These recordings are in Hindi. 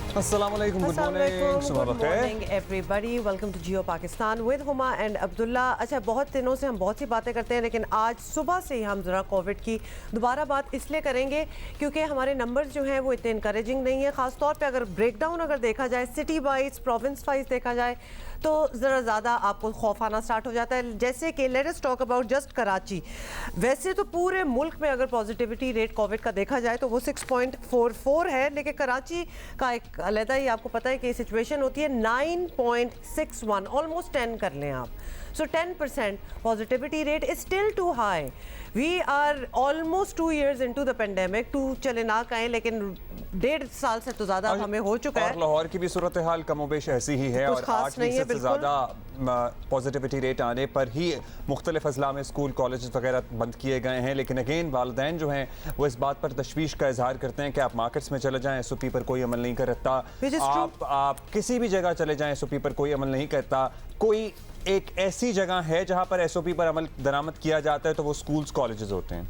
Assalamualaikum, good morning, सुबह गुड बखैर। Morning everybody, welcome to Geo Pakistan with Huma and Abdullah. अच्छा, बहुत दिनों से हम बहुत सी बातें करते हैं, लेकिन आज सुबह से ही हम ज़रा कोविड की दोबारा बात इसलिए करेंगे क्योंकि हमारे नंबर्स जो हैं वो इतने इनकरेजिंग नहीं है। ख़ासतौर पे अगर ब्रेकडाउन अगर देखा जाए सिटी वाइज, प्रोविंस वाइज देखा जाए तो ज़रा ज़्यादा आपको खौफ आना स्टार्ट हो जाता है। जैसे कि let us talk about just Karachi. वैसे तो पूरे मुल्क में अगर पॉजिटिविटी रेट कोविड का देखा जाए तो वो 6.44 है, लेकिन कराची का एक अलहदा ही आपको पता है कि सिचुएशन होती है 9.61, ऑलमोस्ट 10 कर लें आप। So 10% positivity rate is still too high. We are almost 2 years into the pandemic, 2 चले ना कहें लेकिन 1.5 साल से तो ज़्यादा हमें हो चुका है। और लाहौर की भी सूरत हाल कमोबेश ऐसी ही है कुछ और खास 8 नहीं है, फीसद से ज़्यादा पॉजिटिविटी रेट आने पर ही मुख्तलिफ अजला में स्कूल कॉलेज वगैरह बंद किए गए हैं। लेकिन अगेन वालिदैन जो हैं वो इस बात पर तशवीश का इजहार करते हैं कि आप मार्केट्स में चले जाएं, SOP पर कोई अमल नहीं करता। आप किसी भी जगह चले जाएं, SOP पर कोई अमल नहीं करता। कोई एक ऐसी जगह है जहां पर SOP पर अमल दरामद किया जाता है तो वो स्कूल्स कॉलेजेस होते हैं।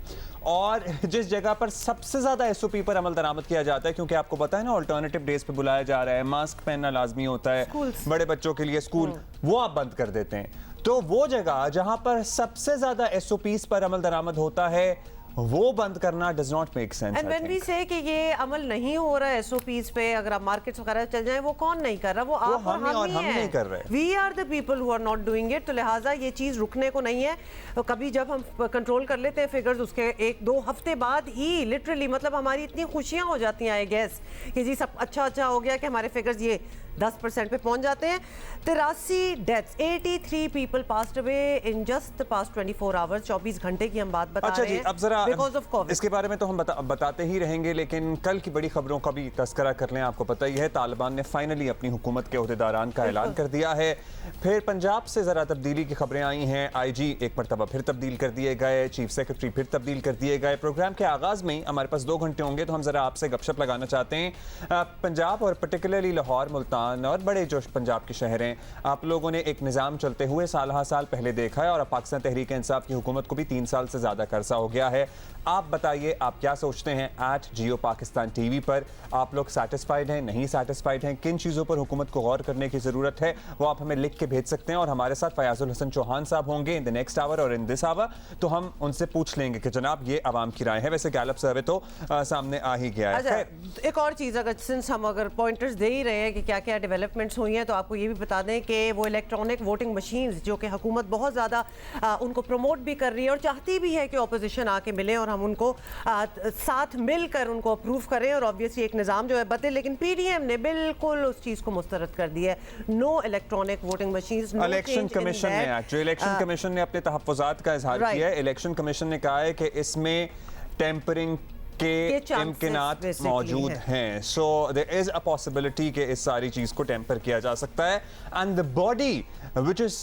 और जिस जगह पर सबसे ज़्यादा SOP पर अमल दरामद किया जाता है, क्योंकि आपको पता है ना अल्टरनेटिव डेज पे बुलाया जा रहा है, मास्क पहनना लाजमी होता है बड़े बच्चों के लिए, स्कूल वो आप बंद कर देते हैं। तो वो जगह जहां पर सबसे ज़्यादा SOPs पर अमल दरामद होता है वो बंद करना does not make sense. And when we say कि ये अमल नहीं हो रहा है SOPs पे, अगर आप मार्केट्स वगैरह चल जाएं, वो कौन नहीं कर रहा? वो आप और हम ही नहीं कर रहे। We are the people who are not doing it. तो लिहाजा ये चीज़ रुकने को नहीं है। तो कभी जब हम कंट्रोल कर लेते हैं फिगर्स, उसके 1-2 हफ्ते बाद ही लिटरली मतलब हमारी इतनी खुशियाँ हो जाती हैं आई गेस कि जी सब अच्छा हो गया कि हमारे फिगर्स ये 10% पे पहुंच जाते हैं। 83 deaths, 83 people passed away in just the past 24 hours. 24 घंटे की हम बात बता रहे हैं। अब जरा बिकॉज ऑफ कोविड इसके बारे में तो हम बताते ही रहेंगे, लेकिन कल की बड़ी खबरों का भी तस्करा कर लें। आपको पता ही है तालिबान ने फाइनली अपनी हुकूमत के ओहदेदारान का ऐलान कर दिया है। फिर पंजाब से जरा तब्दीली की खबरें आई हैं। IG एक मरतबा फिर तब्दील कर दिए गए, चीफ सेक्रेटरी फिर तब्दील कर दिए गए। प्रोग्राम के आगाज में ही हमारे पास 2 घंटे होंगे तो हम जरा आपसे गपशप लगाना चाहते हैं। पंजाब और पर्टिकुलरली लाहौर, मुल्तान और बड़े जो पंजाब के शहर हैं, आप लोगों ने एक निज़ाम चलते हुए साल पहले देखा है और अब पाकिस्तान तहरीक इंसाफ की हुकूमत को भी 3 साल से ज़्यादा करसा हो गया है। आप बताइए आप क्या सोचते हैं। @Jio Pakistan TV पर आप लोग सेटिस्फाइड हैं, नहीं सेटिस्फाइड हैं, किन चीज़ों पर हुकूमत को गौर करने की ज़रूरत है, वो आप हमें लिख के भेज सकते हैं। और हमारे साथ फयाजुल हसन चौहान साहब होंगे इन द नेक्स्ट आवर और इन दिस आवर, तो हम उनसे पूछ लेंगे कि जनाब ये आवाम की राय है। वैसे गैलप सर्वे तो सामने आ ही गया है। अच्छा, एक और चीज़, अगर सिंस हम अगर पॉइंटर्स दे ही रहे हैं कि क्या क्या डेवलपमेंट्स हुई हैं, तो आपको ये भी बता दें कि वो इलेक्ट्रॉनिक वोटिंग मशीन्स जो कि हुकूमत बहुत ज़्यादा उनको प्रमोट भी कर रही है और चाहती भी है कि अपोजिशन आके मिले और हम उनको साथ मिलकर उनको अप्रूव करें और ऑब्वियसली एक निज़ाम जो है बदले, लेकिन PDM ने बिल्कुल उस चीज़ को मुस्तरद कर दिया है। No electronic voting machines. Election commission ने इलेक्शन कमीशन ने अपने तहफ़्फ़ुज़ात का इजहार किया है। इलेक्शन कमीशन ने कहा है कि इसमें टेम्परिंग के इम्कानात मौजूद हैं। So there is a possibility कि इस सारी चीज़ को टेम्पर किया जा सकता है। And the body which is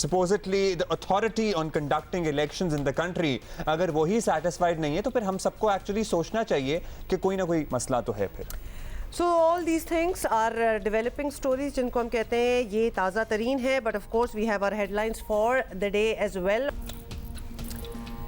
supposedly the authority on conducting elections in the country, अगर वही satisfied नहीं है तो फिर हम सबको एक्चुअली सोचना चाहिए कि कोई ना कोई मसला तो है फिर। So all these things are developing stories जिनको हम कहते हैं ये ताज़ा तरीन है, but of course we have our headlines for the day as well।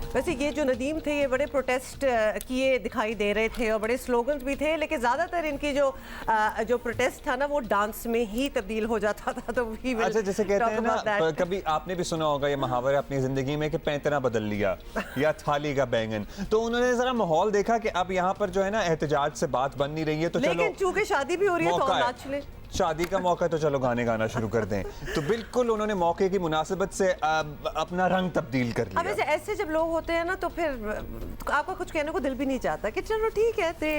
वैसे ये जो नदीम थे ये बड़े प्रोटेस्ट किए दिखाई दे रहे थे और बड़े स्लोगन्स भी थे, लेकिन ज़्यादातर इनकी जो प्रोटेस्ट था ना वो डांस में ही तब्दील हो जाता था। तो अच्छा, जैसे कहते हैं ना, कभी आपने भी सुना होगा ये मुहावरा अपनी ज़िंदगी में कि पैंतना बदल लिया या थाली का बैंगन। तो उन्होंने ज़रा माहौल देखा कि अब यहाँ पर जो है ना एहतजाज से बात बन नहीं रही है, तो लेकिन चूंकि शादी भी हो रही है तो नाच ले, शादी का मौका तो चलो गाने गाना शुरू कर दें। तो बिल्कुल उन्होंने मौके की मुनासिबत से अपना रंग तब्दील कर लिया। अब ऐसे जब लोग होते हैं ना तो फिर आपका कुछ कहने को दिल भी नहीं चाहता कि चलो ठीक है, दे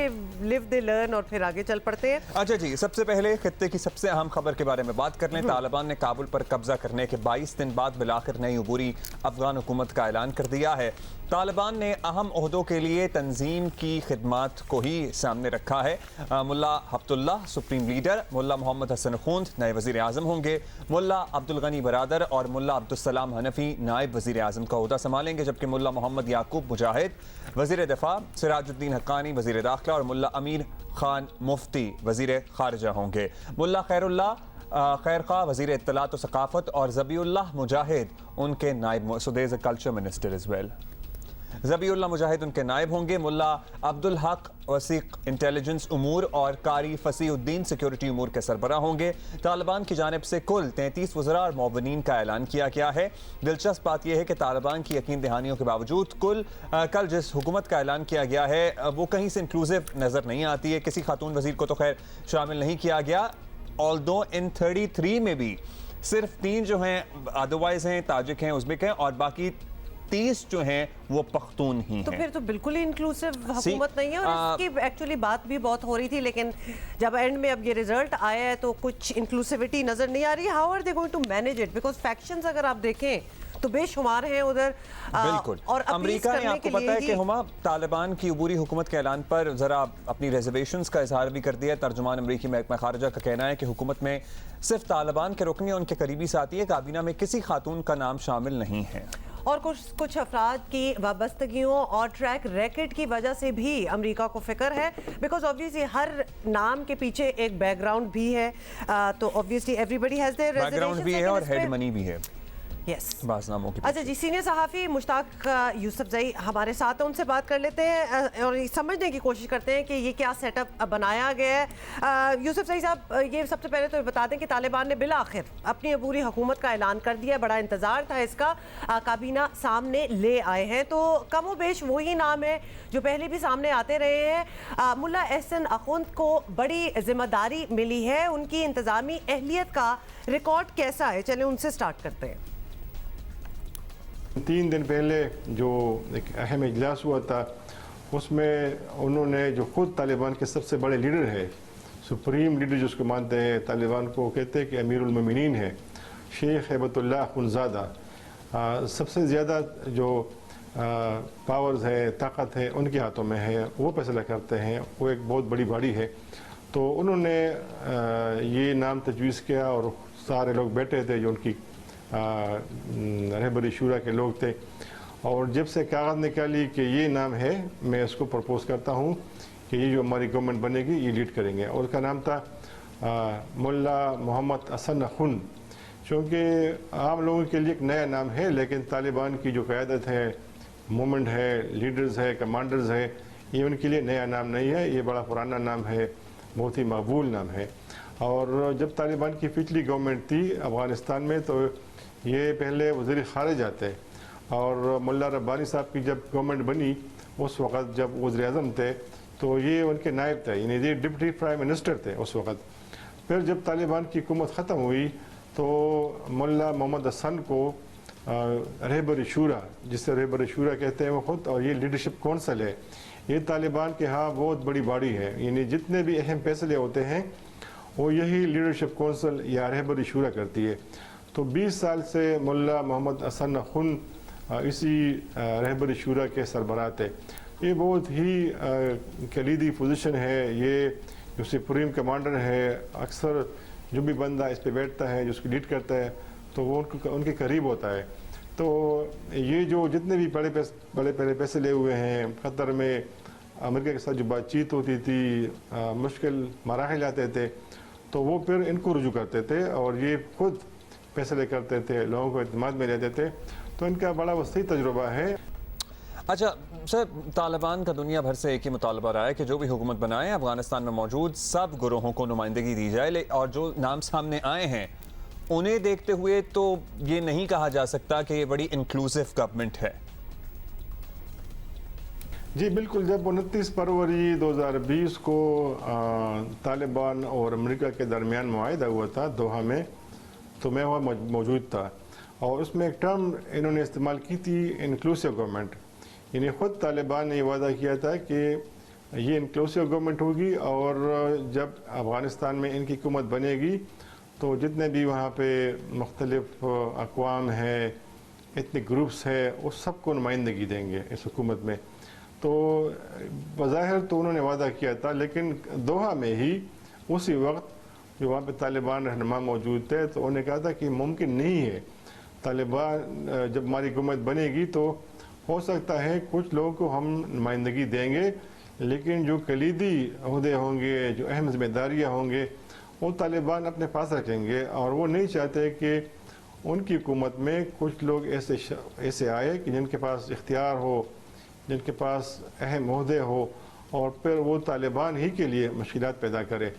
लिव दे लर्न और फिर आगे चल पड़ते हैं। अच्छा जी, सबसे पहले खित्ते की सबसे अहम खबर के बारे में बात कर लें। तालिबान ने काबुल पर कब्जा करने के 22 दिन बाद मिलाकर नई अबूरी अफगान हुकूमत का ऐलान कर दिया है। तालिबान ने अहम ओहदों के लिए तंजीम की खिदमात को ही सामने रखा है। मुल्ला हब्तुल्लाह सुप्रीम लीडर, मुल्ला मोहम्मद हसन खूंद नए वज़ीर आज़म होंगे, मुल्ला अब्दुल गनी बरादर और मुल्ला अब्दुस्सलाम हनफी नायब वज़ीर आज़म का ओहदा संभालेंगे, जबकि मुल्ला मोहम्मद याकूब मुजाहिद वज़ीर दिफा, सिराजुद्दीन हक्कानी वज़ीर दाखिला और मुल्ला अमीर खान मुफ्ती वज़ीर खारजा होंगे। मुल्ला खैर खा वज़ीर इत्तलात व सकाफ़त और ज़बीउल्लाह मुजाहिद उनके नायब। So there is a culture minister as well. Zabihullah Mujahid उनके नायब होंगे। मुल्ला अब्दुल हक वसीक इंटेलिजेंस उमूर और कारी फसीउद्दीन सिक्योरिटी उमूर के सरबराह होंगे। तालिबान की जानिब से कुल 33 वज़रा और मुअव्विनीन का ऐलान किया गया है। दिलचस्प बात यह है कि तालिबान की यकीन दहानियों के बावजूद कल जिस हुकूमत का ऐलान किया गया है वो कहीं से इंक्लूसिव नज़र नहीं आती है। किसी खातून वज़ीर को तो खैर शामिल नहीं किया गया, ऑल्दो इन 33 में भी सिर्फ 3 जो हैं अदरवाइज हैं, ताजिक हैं, उज़्बेक हैं और बाकी 30 जो हैं वो पख्तून ही हैं। तो फिर तो बिल्कुल ही इंक्लूसिव हुकूमत नहीं है और इसकी एक्चुअली बात भी बहुत हो रही थी, लेकिन जब एंड में अब ये रिजल्ट आया है तो कुछ इंक्लूसिविटी नजर नहीं आ रही। How are they going to manage it, because factions अगर आप देखें तो बेशुमार हैं उधर। बिल्कुल, और अमेरिका ने आपको पता है कि हुमा तालिबान की अबूरी हुकूमत के ऐलान पर जरा अपनी रिजर्वेशंस का इजहार भी कर दिया। तर्जुमान अमरीकी महकमा खारजा का कहना है कि हुकूमत में सिर्फ तालिबान के रुकनी और उनके करीबी साथी है, काबीना में किसी खातून का नाम शामिल नहीं है। और कुछ अफराद की वाबस्तगियों और ट्रैक रैकेट की वजह से भी अमेरिका को फिक्र है, बिकॉज ऑब्वियसली हर नाम के पीछे एक बैकग्राउंड भी है। तो obviously everybody has their background भी है और हेड मनी भी है। यस, बाज़नामों की। अच्छा जी, सीनियर सहाफ़ी मुश्ताक यूसुफजई हमारे साथ हैं, उनसे बात कर लेते हैं और समझने की कोशिश करते हैं कि ये क्या सेटअप बनाया गया है। यूसुफजई साहब, ये सबसे पहले तो बता दें कि तालिबान ने बिल आखिर अपनी अबूरी हुकूमत का ऐलान कर दिया। बड़ा इंतज़ार था इसका, काबीना सामने ले आए हैं तो कमो बेश वही नाम है जो पहले भी सामने आते रहे हैं। मुल्ला एहसन अखुंद को बड़ी जिम्मेदारी मिली है, उनकी इंतज़ामी अहलियत का रिकॉर्ड कैसा है? चलें उनसे स्टार्ट करते हैं। 3 दिन पहले जो एक अहम इजलास हुआ था उसमें उन्होंने जो खुद तालिबान के सबसे बड़े लीडर है, सुप्रीम लीडर जिसको मानते हैं तालिबान को, कहते हैं कि अमीरुल मोमिनीन है, शेख हैबतुल्लाह अखुंज़ादा, सबसे ज़्यादा जो पावर्स है, ताकत है उनके हाथों में है, वो फैसला करते हैं, वो एक बहुत बड़ी बाड़ी है। तो उन्होंने ये नाम तजवीज़ किया और सारे लोग बैठे थे जो उनकी रहबरी शूरा के लोग थे, और जब से कागज़ निकाली कि ये नाम है, मैं इसको प्रपोज़ करता हूँ कि ये जो हमारी गवर्नमेंट बनेगी ये लीड करेंगे। और उसका नाम था मुल्ला मोहम्मद हसन अखुंद। चूँकि आम लोगों के लिए एक नया नाम है, लेकिन तालिबान की जो क़यादत है, मूवमेंट है, लीडर्स है, कमांडर्स है, ये उनके लिए नया नाम नहीं है, ये बड़ा पुराना नाम है, बहुत ही मकबूल नाम है। और जब तालिबान की पिछली गवर्नमेंट थी अफ़गानिस्तान में तो ये पहले वज़ीर ख़ारिज आते और मुल्ला रब्बानी साहब की जब गवर्नमेंट बनी उस वक़्त जब वज़ीर आज़म थे तो ये उनके नायब थे, यानी ये डिप्टी प्राइम मिनिस्टर थे उस वक़्त। फिर जब तालिबान की हुकूमत ख़त्म हुई तो मुल्ला मोहम्मद हसन को रहबरी शूरा, जिसे रहबरी शूरा कहते हैं वो ख़ुद, और ये लीडरशिप कौंसल है, ये तालिबान के यहाँ बहुत बड़ी बॉडी है, यानी जितने भी अहम फैसले होते हैं वो यही लीडरशिप कौंसल या रहबरी शूरा करती है। तो 20 साल से मुल्ला मोहम्मद हसन अखुंद इसी रहबरी शूरा के सरबराह थे। ये बहुत ही कलीदी पोजीशन है, ये जो सुप्रीम कमांडर है, अक्सर जो भी बंदा इस पे बैठता है, जो उसकी लीड करता है, तो वो उनके करीब होता है। तो ये जो जितने भी बड़े फैसले हुए हैं, क़तर में अमेरिका के साथ जो बातचीत होती थी, मुश्किल मराहिल आते थे, तो वो फिर इनको रुजू करते थे और ये खुद फैसले करते थे, लोगों को इत्मीनान में लेते थे। तो इनका बड़ा वसी तजुर्बा है। अच्छा सर, तालिबान का दुनिया भर से एक ही मुतालबा रहा है कि जो भी हुकूमत बनाए अफगानिस्तान में मौजूद सब गुरोहों को नुमाइंदगी दी जाए, और जो नाम सामने आए हैं उन्हें देखते हुए तो ये नहीं कहा जा सकता कि ये बड़ी इंक्लूसिव गवर्नमेंट है। जी बिल्कुल, जब 29 फरवरी 2020 को तालिबान और अमेरिका के दरमियान मुआहिदा हुआ था दोहा में, तो मैं वहाँ मौजूद था और उसमें एक टर्म इन्होंने इस्तेमाल की थी, इंक्लूसिव गवर्नमेंट। यानी ख़ुद तालिबान ने ये वादा किया था कि ये इंक्लूसिव गवर्नमेंट होगी और जब अफ़गानिस्तान में इनकी हुकूमत बनेगी तो जितने भी वहाँ पे मुख्तलिफ अक़वाम है, इतने ग्रुप्स है, उस सब को नुमाइंदगी देंगे इस हुकूमत में। तो बज़ाहिर तो उन्होंने वादा किया था, लेकिन दोहा में ही उसी वक्त जो वहाँ पे तालिबान रहनुमा मौजूद थे तो उन्होंने कहा था कि मुमकिन नहीं है, तालिबान जब हमारी हुकूमत बनेगी तो हो सकता है कुछ लोगों को हम नुमाइंदगी देंगे, लेकिन जो कलीदी अहदे होंगे, जो अहम जिम्मेदारियाँ होंगे, वो तालिबान अपने पास रखेंगे और वो नहीं चाहते कि उनकी हुकूमत में कुछ लोग ऐसे आए कि जिनके पास इख्तियार हो जिनके पास अहम ओहदे हो और फिर वो तालिबान ही के लिए मुश्किलात पैदा करे।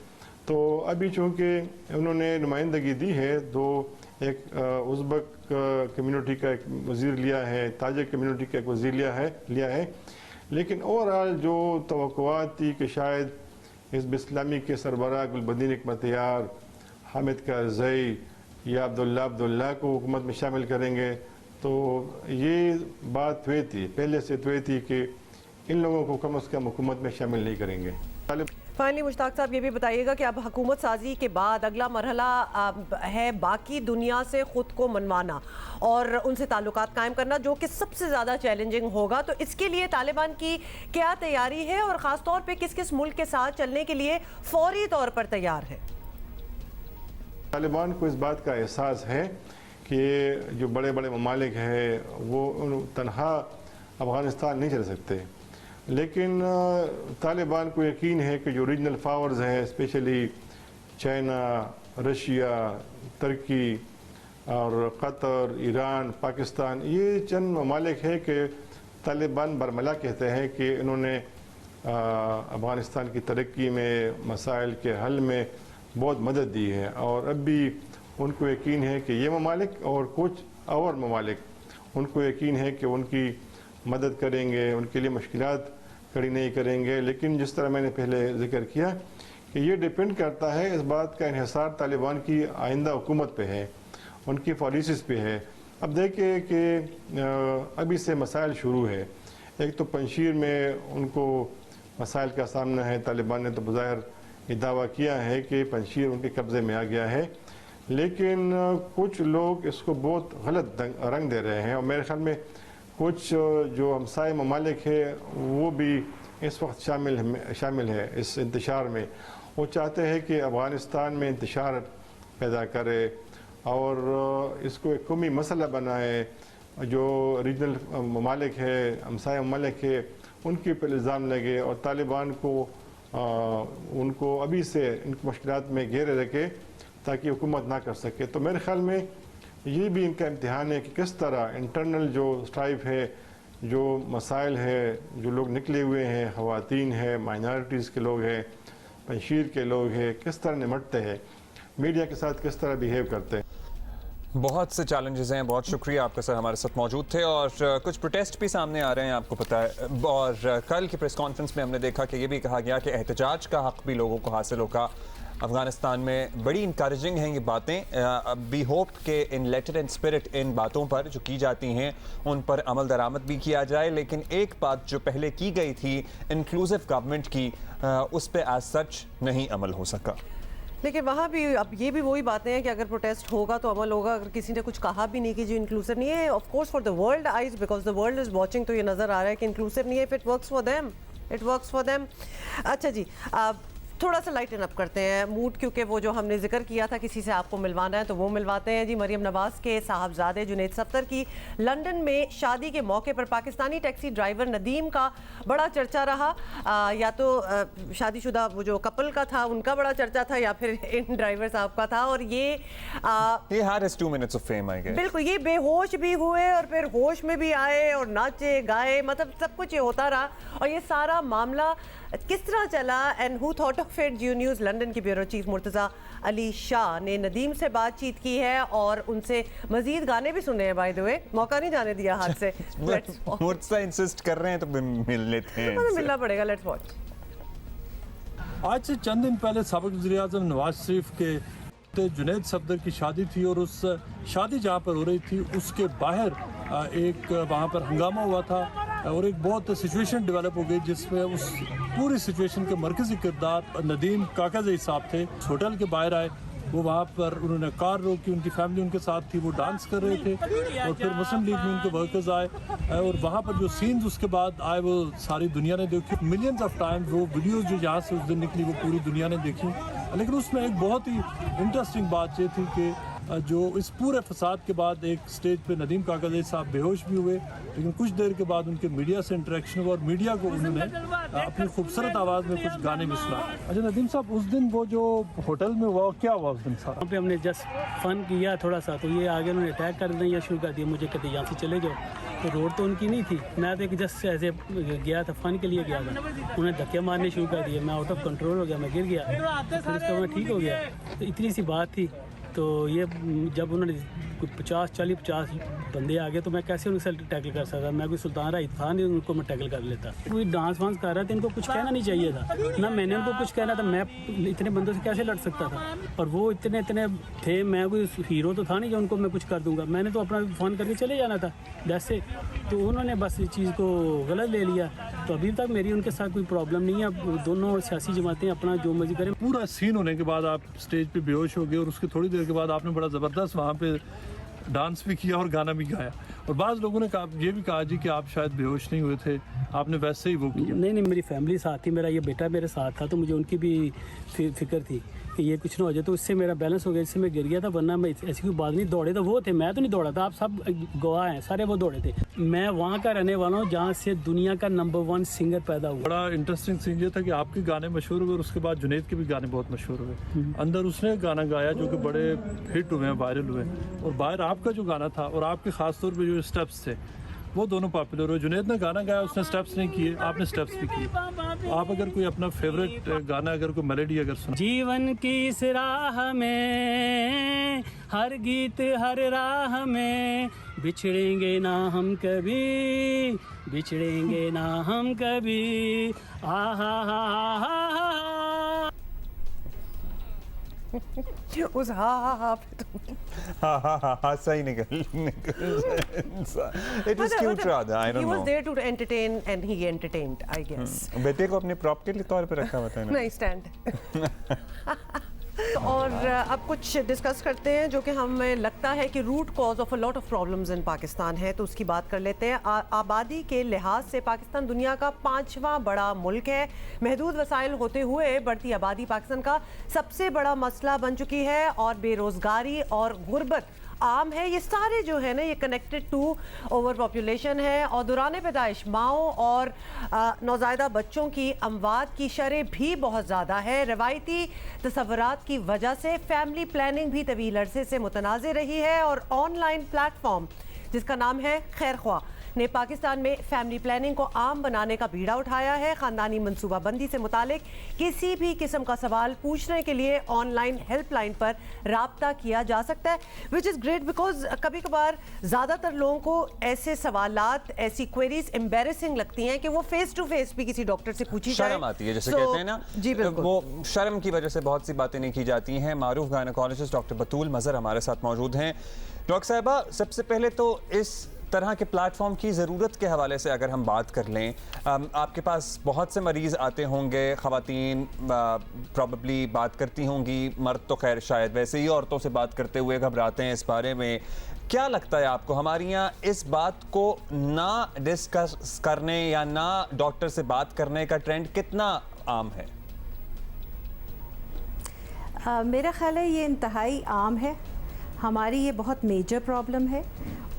तो अभी चूँकि उन्होंने नुमाइंदगी दी है, एक उज़्बेक कम्युनिटी का एक वज़ीर लिया है, ताजिक कम्युनिटी का एक वज़ीर लिया है, लेकिन ओवरऑल जो तवक्कुआत थी कि शायद हिज़्ब इस्लामी के सरबराह गुलबदीन हिकमतयार, हामिद कारज़ई या अब्दुल्ला को हुकूमत में शामिल करेंगे, तो ये बात हुई थी, पहले से हुई थी कि इन लोगों को कम अज़ कम हुकूमत में शामिल नहीं करेंगे। फाइनली मुश्ताक साहब ये भी बताइएगा कि अब हुकूमत साजी के बाद अगला मरहला है बाकी दुनिया से ख़ुद को मनवाना और उनसे ताल्लुकात कायम करना, जो कि सबसे ज़्यादा चैलेंजिंग होगा। तो इसके लिए तालिबान की क्या तैयारी है और ख़ास तौर पे किस किस मुल्क के साथ चलने के लिए फौरी तौर पर तैयार है? तालिबान को इस बात का एहसास है कि जो बड़े बड़े ममालिक हैं वो तनहा अफ़गानिस्तान नहीं चल सकते, लेकिन तालिबान को यकीन है कि जो रीजनल पावर्स हैं, स्पेशली चाइना, रशिया, तुर्की और कतर, ईरान, पाकिस्तान, ये चंद ममालिक है कि तालिबान बरमला कहते हैं कि इन्होंने अफ़गानिस्तान की तरक्की में, मसाइल के हल में बहुत मदद दी है। और अब भी उनको यकीन है कि ये ममालिक और कुछ और ममालिक उनको यकीन है कि उनकी मदद करेंगे, उनके लिए मुश्किलात खड़ी नहीं करेंगे। लेकिन जिस तरह मैंने पहले जिक्र किया कि ये डिपेंड करता है, इस बात का इन्हिसार तालिबान की आइंदा हुकूमत पे है, उनकी पॉलिसीज़ पे है। अब देखिए कि अभी से मसाइल शुरू है। एक तो पंजशीर में उनको मसाइल का सामना है, तालिबान ने तो बज़ाहिर ये दावा किया है कि पंजशीर उनके कब्ज़े में आ गया है, लेकिन कुछ लोग इसको बहुत गलत रंग दे रहे हैं और मेरे ख्याल में कुछ जो हमसाय ममालिक है वो भी इस वक्त शामिल है इस इंतशार में। वो चाहते हैं कि अफ़गानिस्तान में इंतशार पैदा करे और इसको एक कौमी मसला बनाए। जो रीजनल ममालिक है, हमसाय ममालिक है, उनके ऊपर इल्ज़ाम लगे और तालिबान को उनको अभी से इन मुश्किलात में घेरे रखे ताकि हुकूमत ना कर सके। तो मेरे ख्याल में ये भी इनका इम्तिहान है कि किस तरह इंटरनल जो स्ट्राइफ है, जो मसाइल है, जो लोग निकले हुए हैं, ख़वातीन है, माइनॉरिटीज़ के लोग हैं, पंजशीर के लोग हैं, किस तरह निमटते हैं, मीडिया के साथ किस तरह बिहेव करते हैं। बहुत से चैलेंजेस हैं। बहुत शुक्रिया आपका सर हमारे साथ मौजूद थे और कुछ प्रोटेस्ट भी सामने आ रहे हैं, आपको पता है। और कल की प्रेस कॉन्फ्रेंस में हमने देखा कि ये भी कहा गया कि एहतजाज का हक भी लोगों को हासिल होगा अफगानिस्तान में। बड़ी इंकरेजिंग हैं ये बातें। वी होप के इन लेटर एंड स्पिरिट इन बातों पर जो की जाती हैं उन पर अमल दरामद भी किया जाए। लेकिन एक बात जो पहले की गई थी इंक्लूसिव गवर्नमेंट की, उस पर एज सच नहीं अमल हो सका। लेकिन वहाँ भी अब ये भी वही बातें हैं कि अगर प्रोटेस्ट होगा तो अमल होगा। अगर किसी ने कुछ कहा भी नहीं कि जो इंक्लूसिव नहीं है, of course for the world eyes, because the world is watching, तो ये नज़र आ रहा है कि इंक्लूसिव नहीं है। If it works for them, it works for them. अच्छा जी, थोड़ा सा लाइटन अप करते हैं मूड, क्योंकि वो जो हमने जिक्र किया था किसी से आपको मिलवाना है तो वो मिलवाते हैं जी। मरियम नवाज़ के साहबजादे जुनैद सफ्दर की लंदन में शादी के मौके पर पाकिस्तानी टैक्सी ड्राइवर नदीम का बड़ा चर्चा रहा। या तो शादीशुदा वो जो कपल का था उनका बड़ा चर्चा था या फिर इन ड्राइवर साहब का था। और ये had his 2 minutes of fame, I guess. बिल्कुल, ये बेहोश भी हुए और फिर होश में भी आए और नाचे गाए, मतलब सब कुछ ये होता रहा। और ये सारा मामला किस तरह चला and who thought of it? Jio news London की ब्यूरो चीफ मुर्तज़ा अली शाह ने नदीम से बातचीत की है और उनसे मजीद गाने भी सुने हैं। बाय द वे, मौका नहीं जाने दिया हाथ से। मुर्तज़ा इंसिस्ट कर रहे हैं तो मिल लेते हैं, मिलना पड़ेगा। Let's watch. आज से चंद दिन पहले साबिक़ वज़ीर-ए-आज़म नवाज शरीफ के जुनैद सफ्दर की शादी थी और उस शादी जहाँ पर हो रही थी उसके बाहर एक वहाँ पर हंगामा हुआ था और एक बहुत सिचुएशन डेवलप हो गई जिसमें उस पूरी सिचुएशन के मरकज़ी किरदार नदीम काकाज़ई साहब थे। होटल के बाहर आए, वो वहाँ पर उन्होंने कार रोकी, उनकी फैमिली उनके साथ थी, वो डांस कर रहे थे और फिर मुस्लिम लीग में उनके वर्कर्स आए और वहाँ पर जो सीन्स उसके बाद आए वो सारी दुनिया ने देखी। मिलियंस ऑफ टाइम्स वो वीडियोस जो यहाँ से उस दिन निकली वो पूरी दुनिया ने देखी। लेकिन उसमें एक बहुत ही इंटरेस्टिंग बात ये थी कि जो इस पूरे फसाद के बाद एक स्टेज पे नदीम काकाज़ई साहब बेहोश भी हुए, लेकिन कुछ देर के बाद उनके मीडिया से इंटरेक्शन हुआ और मीडिया को उन्होंने अपनी खूबसूरत आवाज़ में कुछ गाने भी सुना। अच्छा नदीम साहब, उस दिन वो जो होटल में हुआ क्या हुआ उस दिन साहब? वहाँ पे हमने जस्ट फन किया थोड़ा सा, तो ये आगे उन्होंने अटैक कर दिया शुरू कर दिया, मुझे कहते यहाँ से चले जाओ। तो रोड तो उनकी नहीं थी, मैं तो एक जस्ट ऐसे गया था, फन के लिए गया था। उन्होंने धक्के मारने शुरू कर दिए, मैं आउट ऑफ कंट्रोल हो गया, मैं गिर गया, फिर उसके बाद मैं ठीक हो गया। तो इतनी सी बात थी। तो ये जब उन्होंने 50 बंदे आ गए तो मैं कैसे उनसे टैकल कर सकता? मैं कोई सुल्तान राइट था नहीं, उनको मैं टैकल कर लेता। कोई डांस वांस कर रहा था, इनको कुछ कहना नहीं चाहिए था ना, मैंने उनको कुछ कहना था। मैं इतने बंदों से कैसे लड़ सकता था? और वो इतने थे, मैं कोई हीरो तो था नहीं जो उनको मैं कुछ कर दूंगा। मैंने तो अपना फ़ोन करके चले जाना था जैसे। तो उन्होंने बस इस चीज़ को गलत ले लिया। तो अभी तक मेरी उनके साथ कोई प्रॉब्लम नहीं है। अब दोनों सियासी जमातें अपना जो मर्जी करें। पूरा सीन होने के बाद आप स्टेज पे बेहोश हो गए और उसके थोड़ी देर के बाद आपने बड़ा ज़बरदस्त वहाँ पे डांस भी किया और गाना भी गाया। और बाज़ लोगों ने ये भी कहा जी कि आप शायद बेहोश नहीं हुए थे, आपने वैसे ही वो किया। नहीं, मेरी फैमिली साथ थी, मेरा ये बेटा मेरे साथ था, तो मुझे उनकी भी फिक्र थी कि ये कुछ ना हो जाए। तो इससे मेरा बैलेंस हो गया, इससे मैं गिर गया था, वरना मैं ऐसी कोई बात नहीं। दौड़े तो वो थे, मैं तो नहीं दौड़ा था। आप सब गवाह हैं, सारे वो दौड़े थे। मैं वहाँ का रहने वाला हूँ जहाँ से दुनिया का नंबर 1 सिंगर पैदा हुआ। बड़ा इंटरेस्टिंग सीन ये था कि आपके गाने मशहूर हुए और उसके बाद जुनैद के भी गाने बहुत मशहूर हुए। अंदर उसने गाना गाया जो कि बड़े हिट हुए हैं, वायरल हुए, और बाहर आपका जो गाना था और आपके ख़ास तौर पे जो स्टेप्स थे वो दोनों पॉपुलर हुए। जुनैद ने गाना गाया, उसने स्टेप्स नहीं किए, आपने स्टेप्स भी किए। आप अगर कोई अपना फेवरेट गाना, अगर कोई मेलोडी अगर सुना। जीवन की इस राह में, हर गीत हर राह में, बिछड़ेंगे ना हम कभी, बिछड़ेंगे ना हम कभी, आ हा हा हा हा। उस हा पे तो हाँ सही निकल It was cute rather, I don't He was know. there to entertain and he entertained, I guess. बेटे को अपने प्रॉप के लिए तौर पे रखा हुआ था इन्होंने। नहीं, स्टैंड। और अब कुछ डिस्कस करते हैं जो कि हमें लगता है कि root cause of a lot of problems in Pakistan है, तो उसकी बात कर लेते हैं। आबादी के लिहाज से पाकिस्तान दुनिया का 5वां बड़ा मुल्क है। महदूद वसाइल होते हुए बढ़ती आबादी पाकिस्तान का सबसे बड़ा मसला बन चुकी है और बेरोज़गारी और गुर्बत आम है। ये सारे जो है ना, ये कनेक्टेड टू ओवर पॉपुलेशन है। और दौरान पैदाइश माओं और नौज़ायदा बच्चों की अमवात की शरह भी बहुत ज़्यादा है। रवायती तसव्वुरात की वजह से फैमिली प्लानिंग भी तवील अरसे से मुतनाज़ रही है और ऑनलाइन प्लेटफॉर्म जिसका नाम है खैरख्वाह ने पाकिस्तान में फैमिली प्लानिंग को आम बनाने का बीड़ा उठाया है। ख़ानदानी मनसूबाबंदी से मुतालिक किसी भी किस्म का सवाल पूछने के लिए ऑनलाइन हेल्पलाइन पर राब्ता किया जा सकता है, विच इज़ ग्रेट बिकॉज कभी कभार ज़्यादातर लोगों को ऐसे सवालात, ऐसी क्वेरीज एम्बेरसिंग लगती हैं कि वो फेस टू फेस भी किसी डॉक्टर से पूछी जाए। शर्म आती है, जैसे कहते हैं ना जी बिल्कुल, वो शर्म की वजह से बहुत सी बातें नहीं की जाती हैं। मारूफ गायनेकोलॉजिस्ट डॉक्टर बतूल मज़हर हमारे साथ मौजूद हैं। डॉक्टर साहिबा, सबसे पहले तो इस तरह के प्लेटफॉर्म की ज़रूरत के हवाले से अगर हम बात कर लें, आपके पास बहुत से मरीज़ आते होंगे, ख़वातीन प्रॉबली बात करती होंगी, मर्द तो खैर शायद वैसे ही औरतों से बात करते हुए घबराते हैं इस बारे में। क्या लगता है आपको, हमारे यहाँ इस बात को ना डिस्कस करने या ना डॉक्टर से बात करने का ट्रेंड कितना आम है? मेरा ख्याल है ये इंतहाई आम है। हमारी ये बहुत मेजर प्रॉब्लम है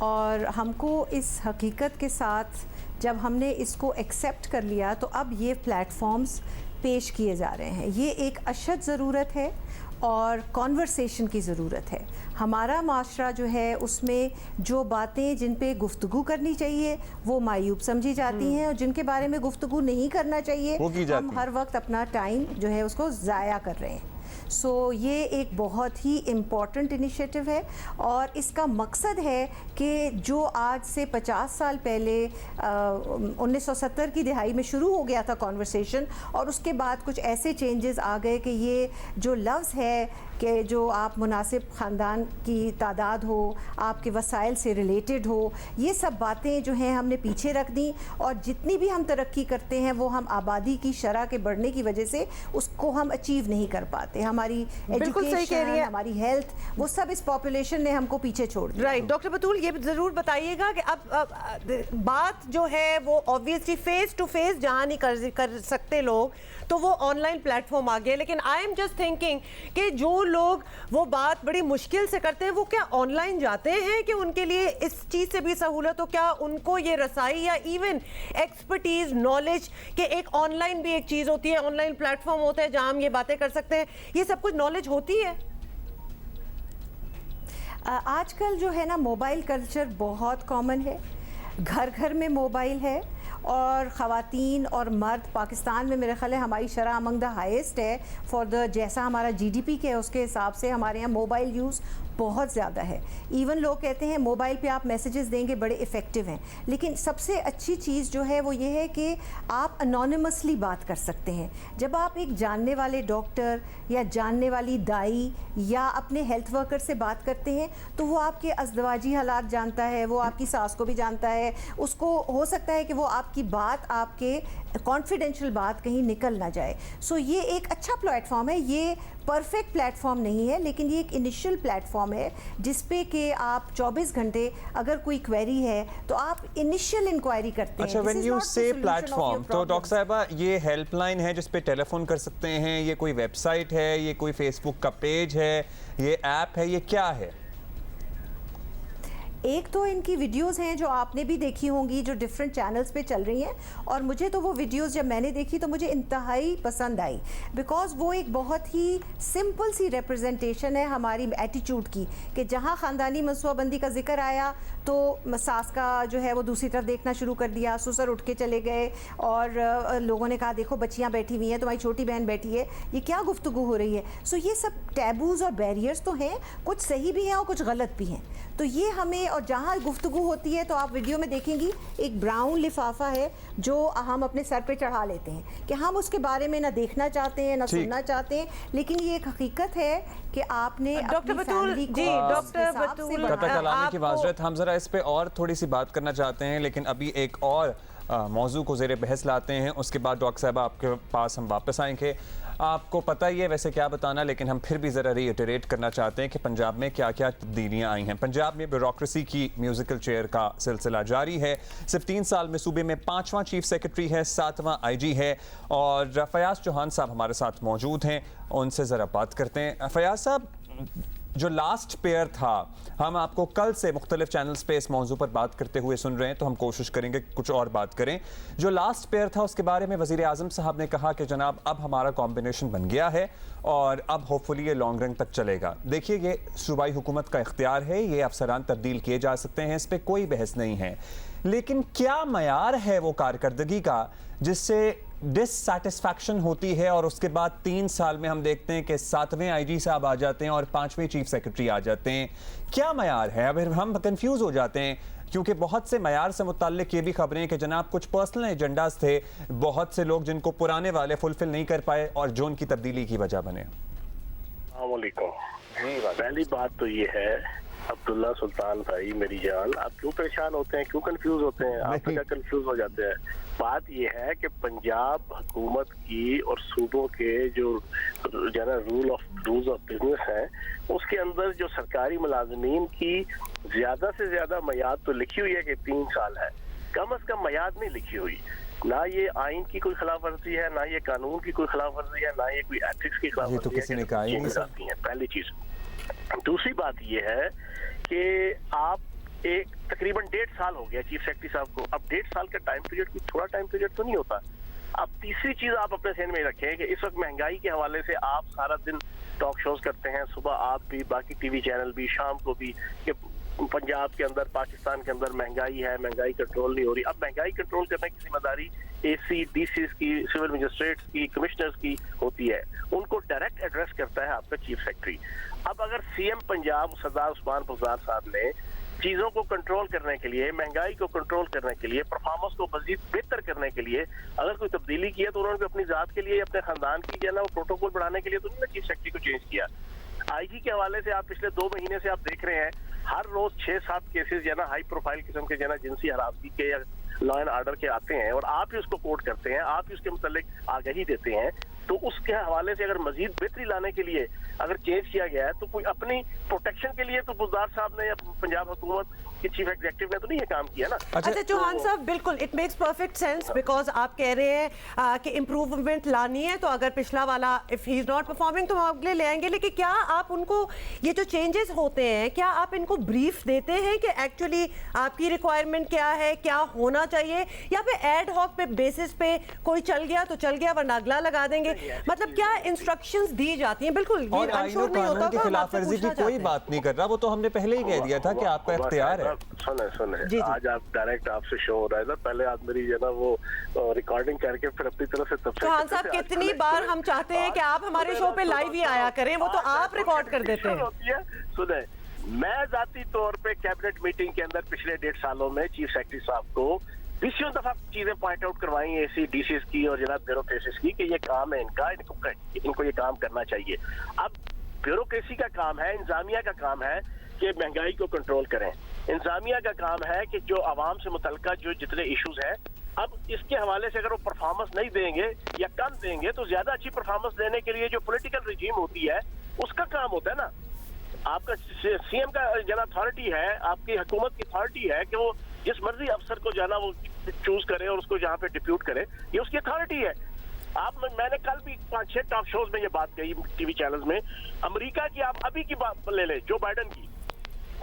और हमको इस हकीकत के साथ जब हमने इसको एक्सेप्ट कर लिया तो अब ये प्लेटफॉर्म्स पेश किए जा रहे हैं। ये एक अशद ज़रूरत है और कॉन्वर्सेशन की ज़रूरत है। हमारा माशरा जो है उसमें जो बातें जिन पे गुफ्तगू करनी चाहिए वो मायूब समझी जाती हैं और जिनके बारे में गुफ्तगू नहीं करना चाहिए हम हर वक्त अपना टाइम जो है उसको ज़ाया कर रहे हैं। सो ये एक बहुत ही इम्पॉर्टेंट इनिशिएटिव है और इसका मकसद है कि जो आज से 50 साल पहले 1970 की दिहाई में शुरू हो गया था कॉन्वर्सेशन, और उसके बाद कुछ ऐसे चेंजेस आ गए कि ये जो लफ्ज़ है कि जो आप मुनासिब ख़ानदान की तादाद हो, आपके वसाइल से रिलेटेड हो, ये सब बातें जो हैं हमने पीछे रख दी और जितनी भी हम तरक्की करते हैं वो हम आबादी की शरह के बढ़ने की वजह से उसको हम अचीव नहीं कर पाते। हमारी एजुकेशन, हमारी हेल्थ, वो सब इस पॉपुलेशन ने हमको पीछे छोड़ दिया। राइट डॉक्टर बतूल, ये ज़रूर बताइएगा कि अब बात जो है वो ऑब्वियसली फेस टू फेस जहाँ नहीं कर सकते लोग, तो वो ऑनलाइन प्लेटफॉर्म आ गया। लेकिन आई एम जस्ट थिंकिंग कि जो लोग वो बात बड़ी मुश्किल से करते हैं वो क्या ऑनलाइन जाते हैं कि उनके लिए इस चीज़ से भी सहूलत हो? क्या उनको ये रसाई या इवन एक्सपर्टीज, नॉलेज कि एक ऑनलाइन भी एक चीज़ होती है, ऑनलाइन प्लेटफॉर्म होता है जहाँ हम ये बातें कर सकते हैं, ये सब कुछ नॉलेज होती है? आजकल जो है ना मोबाइल कल्चर बहुत कॉमन है। घर घर में मोबाइल है और ख़वातीन और मर्द पाकिस्तान में मेरे ख्याल है हमारी शरह अमंग द हाईएस्ट है फॉर द जैसा हमारा जीडीपी के उसके हिसाब से हमारे यहाँ मोबाइल यूज़ बहुत ज़्यादा है। इवन लोग कहते हैं मोबाइल पे आप मैसेजेस देंगे बड़े इफ़ेक्टिव हैं, लेकिन सबसे अच्छी चीज़ जो है वो ये है कि आप अनोनिमसली बात कर सकते हैं। जब आप एक जानने वाले डॉक्टर या जानने वाली दाई या अपने हेल्थ वर्कर से बात करते हैं तो वो आपके अज़दवाजी हालात जानता है, वो आपकी सास को भी जानता है, उसको हो सकता है कि वो आपकी बात, आपके कॉन्फिडेंशियल बात कहीं निकल ना जाए। सो ये एक अच्छा प्लेटफॉर्म है। ये परफेक्ट प्लेटफॉर्म नहीं है, लेकिन ये एक इनिशियल प्लेटफॉर्म है जिस पे कि आप 24 घंटे अगर कोई क्वेरी है तो आप इनिशियल इंक्वायरी करते हैं। अच्छा, व्हेन यू से प्लेटफॉर्म, तो डॉक्टर साहिबा ये हेल्पलाइन है जिस पे टेलीफोन कर सकते हैं, ये कोई वेबसाइट है, ये कोई फेसबुक का पेज है, ये ऐप है, ये क्या है? एक तो इनकी वीडियोस हैं जो आपने भी देखी होंगी जो डिफरेंट चैनल्स पे चल रही हैं, और मुझे तो वो वीडियोस जब मैंने देखी तो मुझे इंतहाई पसंद आई, बिकॉज़ वो एक बहुत ही सिंपल सी रिप्रेजेंटेशन है हमारी एटीट्यूड की कि जहाँ ख़ानदानी मनसूबाबंदी का जिक्र आया तो सास का जो है वो दूसरी तरफ देखना शुरू कर दिया, ससुर उठ के चले गए और लोगों ने कहा देखो बच्चियाँ बैठी हुई हैं, तुम्हारी छोटी बहन बैठी है, ये क्या गुफ्तगू हो रही है। सो ये सब टैबूज़ और बैरियर्स तो हैं, कुछ सही भी हैं और कुछ गलत भी हैं। तो ये हमें, और जहाँ गुफ्तगू होती है तो आप वीडियो में देखेंगी एक ब्राउन लिफाफा है जो हम अपने सर पे चढ़ा लेते हैं कि हम उसके बारे में ना देखना चाहते हैं ना सुनना चाहते हैं, लेकिन ये एक हकीकत है कि आपने डॉक्टर बतूल जी, डॉक्टर बतूल कता चलाने की आपको- माजरत, हम जरा इस पे और थोड़ी सी बात करना चाहते हैं, लेकिन अभी एक और मौजू को ज़ेरे बहस लाते हैं, उसके बाद डॉक्टर साहब आपके पास हम वापस आएंगे। आपको पता ही है वैसे क्या बताना, लेकिन हम फिर भी ज़रा रीइटरेट करना चाहते हैं कि पंजाब में क्या क्या तब्दीलियाँ आई हैं। पंजाब में ब्यूरोक्रेसी की म्यूज़िकल चेयर का सिलसिला जारी है। सिर्फ 3 साल में सूबे में 5वां चीफ सेक्रेटरी है, 7वां IG है, और फयाज चौहान साहब हमारे साथ मौजूद हैं, उनसे ज़रा बात करते हैं। फयाज साहब, जो लास्ट पेयर था, हम आपको कल से मुख्तलिफ चैनल्स पे इस मौजू पर बात करते हुए सुन रहे हैं, तो हम कोशिश करेंगे कुछ और बात करें। जो लास्ट पेयर था उसके बारे में वज़ीर आज़म साहब ने कहा कि जनाब अब हमारा कॉम्बिनेशन बन गया है और अब होपफुली ये लॉन्ग रन तक चलेगा। देखिए, ये सूबाई हुकूमत का इख्तियार है, ये अफसरान तब्दील किए जा सकते हैं, इस पर कोई बहस नहीं है, लेकिन क्या मयार है वो कारकर्दगी का जिससे डिससैटिस्फैक्शन होती है और उसके बाद 3 साल में हम देखते हैं कि 7वें IG साहब आ जाते हैं और 5वें चीफ सेक्रेटरी आ जाते हैं? क्या मयार है? अब हम कंफ्यूज हो जाते हैं क्योंकि बहुत से मयार से मुताल्लिक ये भी खबरें कि जनाब कुछ पर्सनल एजेंडाज थे, बहुत से लोग जिनको पुराने वाले फुलफिल नहीं कर पाए और जो उनकी तब्दीली की वजह बने। पहली बात तो ये है, अब्दुल्ला सुल्तान भाई मेरी जान, आप क्यों परेशान होते हैं, क्यों कंफ्यूज होते हैं? आप क्या कंफ्यूज हो जाते हैं? बात ये है कि पंजाब हुकूमत की और सूबों के जो रूल्स ऑफ बिजनेस हैं, उसके अंदर जो सरकारी मुलाजमीन की ज्यादा से ज्यादा मयाद तो लिखी हुई है कि 3 साल है, कम अज कम मयाद नहीं लिखी हुई। ना ये आइन की कोई खिलाफ वर्जी है, ना ये कानून की कोई खिलाफ वर्जी है, ना ये कोई एथिक्स की खिलाफ वर्जी है। किसी ने कहा ही नहीं है पहली चीज। दूसरी बात ये है कि आप एक तकरीबन 1.5 साल हो गया चीफ सेक्रेटरी साहब को, अब 1.5 साल का टाइम पीरियड कोई थोड़ा टाइम पीरियड तो नहीं होता। अब तीसरी चीज आप अपने ध्यान में रखें कि इस वक्त महंगाई के हवाले से आप सारा दिन टॉक शोज करते हैं, सुबह आप भी, बाकी टीवी चैनल भी, शाम को भी, कि पंजाब के अंदर, पाकिस्तान के अंदर महंगाई है, महंगाई कंट्रोल नहीं हो रही। अब महंगाई कंट्रोल करने की जिम्मेदारी AC, DC की, सिविल मजिस्ट्रेट्स की, कमिश्नर्स की होती है, उनको डायरेक्ट एड्रेस करता है आपका चीफ सेक्रेटरी। अब अगर CM पंजाब सरदार उस्मान बुज़दार साहब ने चीजों को कंट्रोल करने के लिए, महंगाई को कंट्रोल करने के लिए, परफॉर्मेंस को मजीद बेहतर करने के लिए अगर कोई तब्दीली की है तो उन्होंने अपनी जात के लिए, अपने खानदान की जो है ना, वो प्रोटोकॉल बढ़ाने के लिए तो नहीं चीफ सेक्रेटरी को चेंज किया। IG के हवाले से आप पिछले 2 महीने से आप देख रहे हैं, हर रोज 6-7 केसेस जो है ना, हाई प्रोफाइल किस्म के जो है ना, जिनसी हरासगी के या लॉ एंड ऑर्डर के आते हैं, और आप ही उसको कोट करते हैं, आप ही उसके मुतालिक आगाही देते हैं। तो उसके हवाले से अगर मजीद बेहतरी लाने के लिए अगर चेंज किया गया है तो कोई अपनी प्रोटेक्शन के लिए तो बुज़दार साहब ने या पंजाब हुकूमत के चीफ एग्जीक्यूटिव ने तो नहीं ये काम किया ना। अच्छा चौहान साहब, बिल्कुल it makes perfect sense, because आप कह रहे हैं कि इम्प्रूवमेंट लानी है, तो अगर पिछला वाला if he is not performing तो हम अगले ले आएंगे, लेकिन क्या आप उनको ये जो चेंजेस होते हैं क्या आप इनको ब्रीफ देते हैं कि एक्चुअली आपकी रिक्वायरमेंट क्या है, क्या होना चाहिए, या फिर एड हॉक पे बेसिस पे कोई चल गया तो चल गया वरना अगला लगा देंगे? मतलब क्या इंस्ट्रक्शंस दी जाती हैं? बिल्कुल ये और आईन अनश्योर नहीं होता कानून की तो हम खिलाफ आपसे वर्जी की पूछना कोई चाहते हैं। बात नहीं कर रहा, वो तो हमने पहले ही कह दिया था कि आपका इख्तियार है। सुने जी, जी। आज आप डायरेक्ट आपसे शो हो रहा है ना, पहले आप मेरी जो है ना वो रिकॉर्डिंग करके फिर अपनी तरफ से तब चौहान साहब कितनी बार हम चाहते हैं कि आप हमारे शो पे लाइव ही आया करें, वो तो आप रिकॉर्ड कर देते हैं। होती है। सुने, मैं जाती तौर पे कैबिनेट मीटिंग के अंदर पिछले 1.5 सालों में चीफ सेक्रेटरी साहब को 20 दफा चीजें पॉइंट आउट करवाई ऐसी डीसीस की और जनाब ब्यूरोक्रेसी की कि ये काम है इनका, इनको ये काम करना चाहिए। अब ब्यूरोक्रेसी का काम है, इंतजामिया का काम है कि महंगाई को कंट्रोल करें। इंतजामिया का काम है कि जो आवाम से मुतल्लिका जो जितने इश्यूज हैं, अब इसके हवाले से अगर वो परफॉर्मेंस नहीं देंगे या कम देंगे तो ज्यादा अच्छी परफॉर्मेंस देने के लिए जो पॉलिटिकल रिजीम होती है उसका काम होता है ना। आपका सीएम का जन अथॉरिटी है, आपकी हुकूमत की अथॉरिटी है कि वो जिस मर्जी अफसर को जाना वो चूज करे और उसको जहाँ पे डिप्यूट करे, ये उसकी अथॉरिटी है। मैंने कल भी 5-6 टॉक शोज में ये बात कही टीवी चैनल्स में। अमेरिका की आप अभी की बात ले ले, जो बाइडन की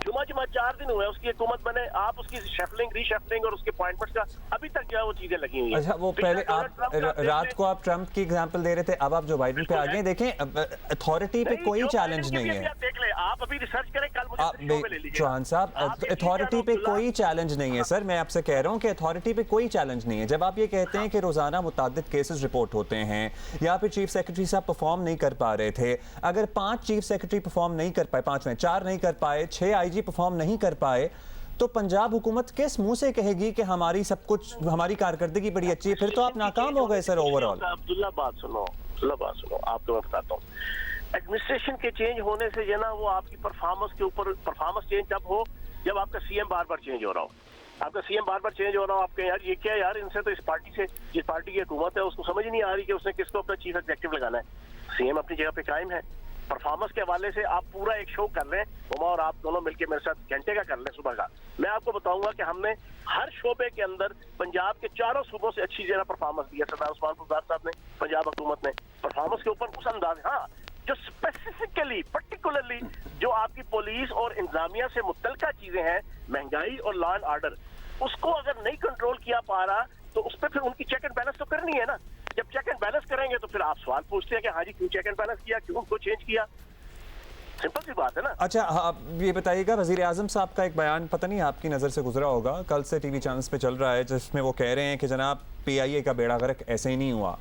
जुमा 4 दिन हुए उसकी हुकूमत बने, आप उसकी शेफलिंग रीशेफलिंग और उसके अपॉइंटमेंट्स का अभी तक जो है वो चीजें लगी हुई हैं। अच्छा, वो पहले आप रात को आप ट्रंप की एग्जांपल दे रहे थे, अब आप जो बाइडेन पे आ गए। देखें, अथॉरिटी पे कोई चैलेंज नहीं है। देख ले, आप अभी रिसर्च करें, कल मुझे ले लीजिए। चौहान साहब, अथॉरिटी पे कोई चैलेंज नहीं है सर। मैं आपसे कह रहा हूँ कि अथॉरिटी पे कोई चैलेंज नहीं है। जब आप ये कहते हैं कि रोजाना मुतादिद केसेस रिपोर्ट होते हैं या फिर चीफ सेक्रेटरी साहब परफॉर्म नहीं कर पा रहे थे, अगर 5 चीफ सेक्रेटरी परफॉर्म नहीं कर पाए, 5 में 4 नहीं कर पाए, 6 आईजी परफॉर्म नहीं कर पाए, तो पंजाब हुकूमत किस मुंह से कहेगी कि हमारी सब कुछ, हमारी कारकर्दगी बड़ी अच्छी है? फिर तो आप नाकाम हो गए सर ओवरऑल। अब्दुल्ला बात सुनो, आपको मैं बताता हूँ। एडमिनिस्ट्रेशन के चेंज होने से जो ना वो आपकी परफॉर्मेंस के ऊपर, परफॉर्मेंस चेंज तब हो जब आपका सीएम बार बार चेंज हो रहा हो। आपका सीएम बार बार चेंज हो रहा हो, आपके यार ये क्या यार, इनसे तो इस पार्टी से, जिस पार्टी की हुकूमत है उसको समझ नहीं आ रही कि उसने किसको अपना चीफ एग्जीक्यूटिव लगाना है। सीएम अपनी जगह पे कायम है। परफॉर्मेंस के हवाले से आप पूरा एक शो कर रहे हैं, हुमा और आप दोनों मिलकर मेरे साथ घंटे का कर लें सुबह का। मैं आपको बताऊंगा कि हमने हर शोबे के अंदर पंजाब के 4 सूबों से अच्छी जगह परफॉर्मेंस दी है। सरदार उस्मान बुज़दार साहब ने, पंजाब हुकूमत ने परफॉर्मेंस के ऊपर उस अंदाज, हाँ, जो स्पेसिफिकली पर्टिकुलरली जो आपकी पुलिस और इंतजामिया से मुतल्लिका चीजें हैं, महंगाई और लॉ एंड ऑर्डर, उसको अगर नहीं कंट्रोल किया पा रहा तो उस पर फिर उनकी चेक एंड बैलेंस तो करनी है ना। जब चेक एंड बैलेंस करेंगे तो फिर आप सवाल पूछते हैं कि हाँ जी क्यों चेक एंड बैलेंस किया, क्यों उनको चेंज किया। सिंपल सी बात है ना। अच्छा, आप ये बताइएगा, वजीर आजम साहब का एक बयान पता नहीं आपकी नज़र से गुजरा होगा, कल से टीवी चैनल्स पे चल रहा है, जिसमें वो कह रहे हैं कि जनाब PIA का बेड़ा गर्क ऐसे ही नहीं हुआ।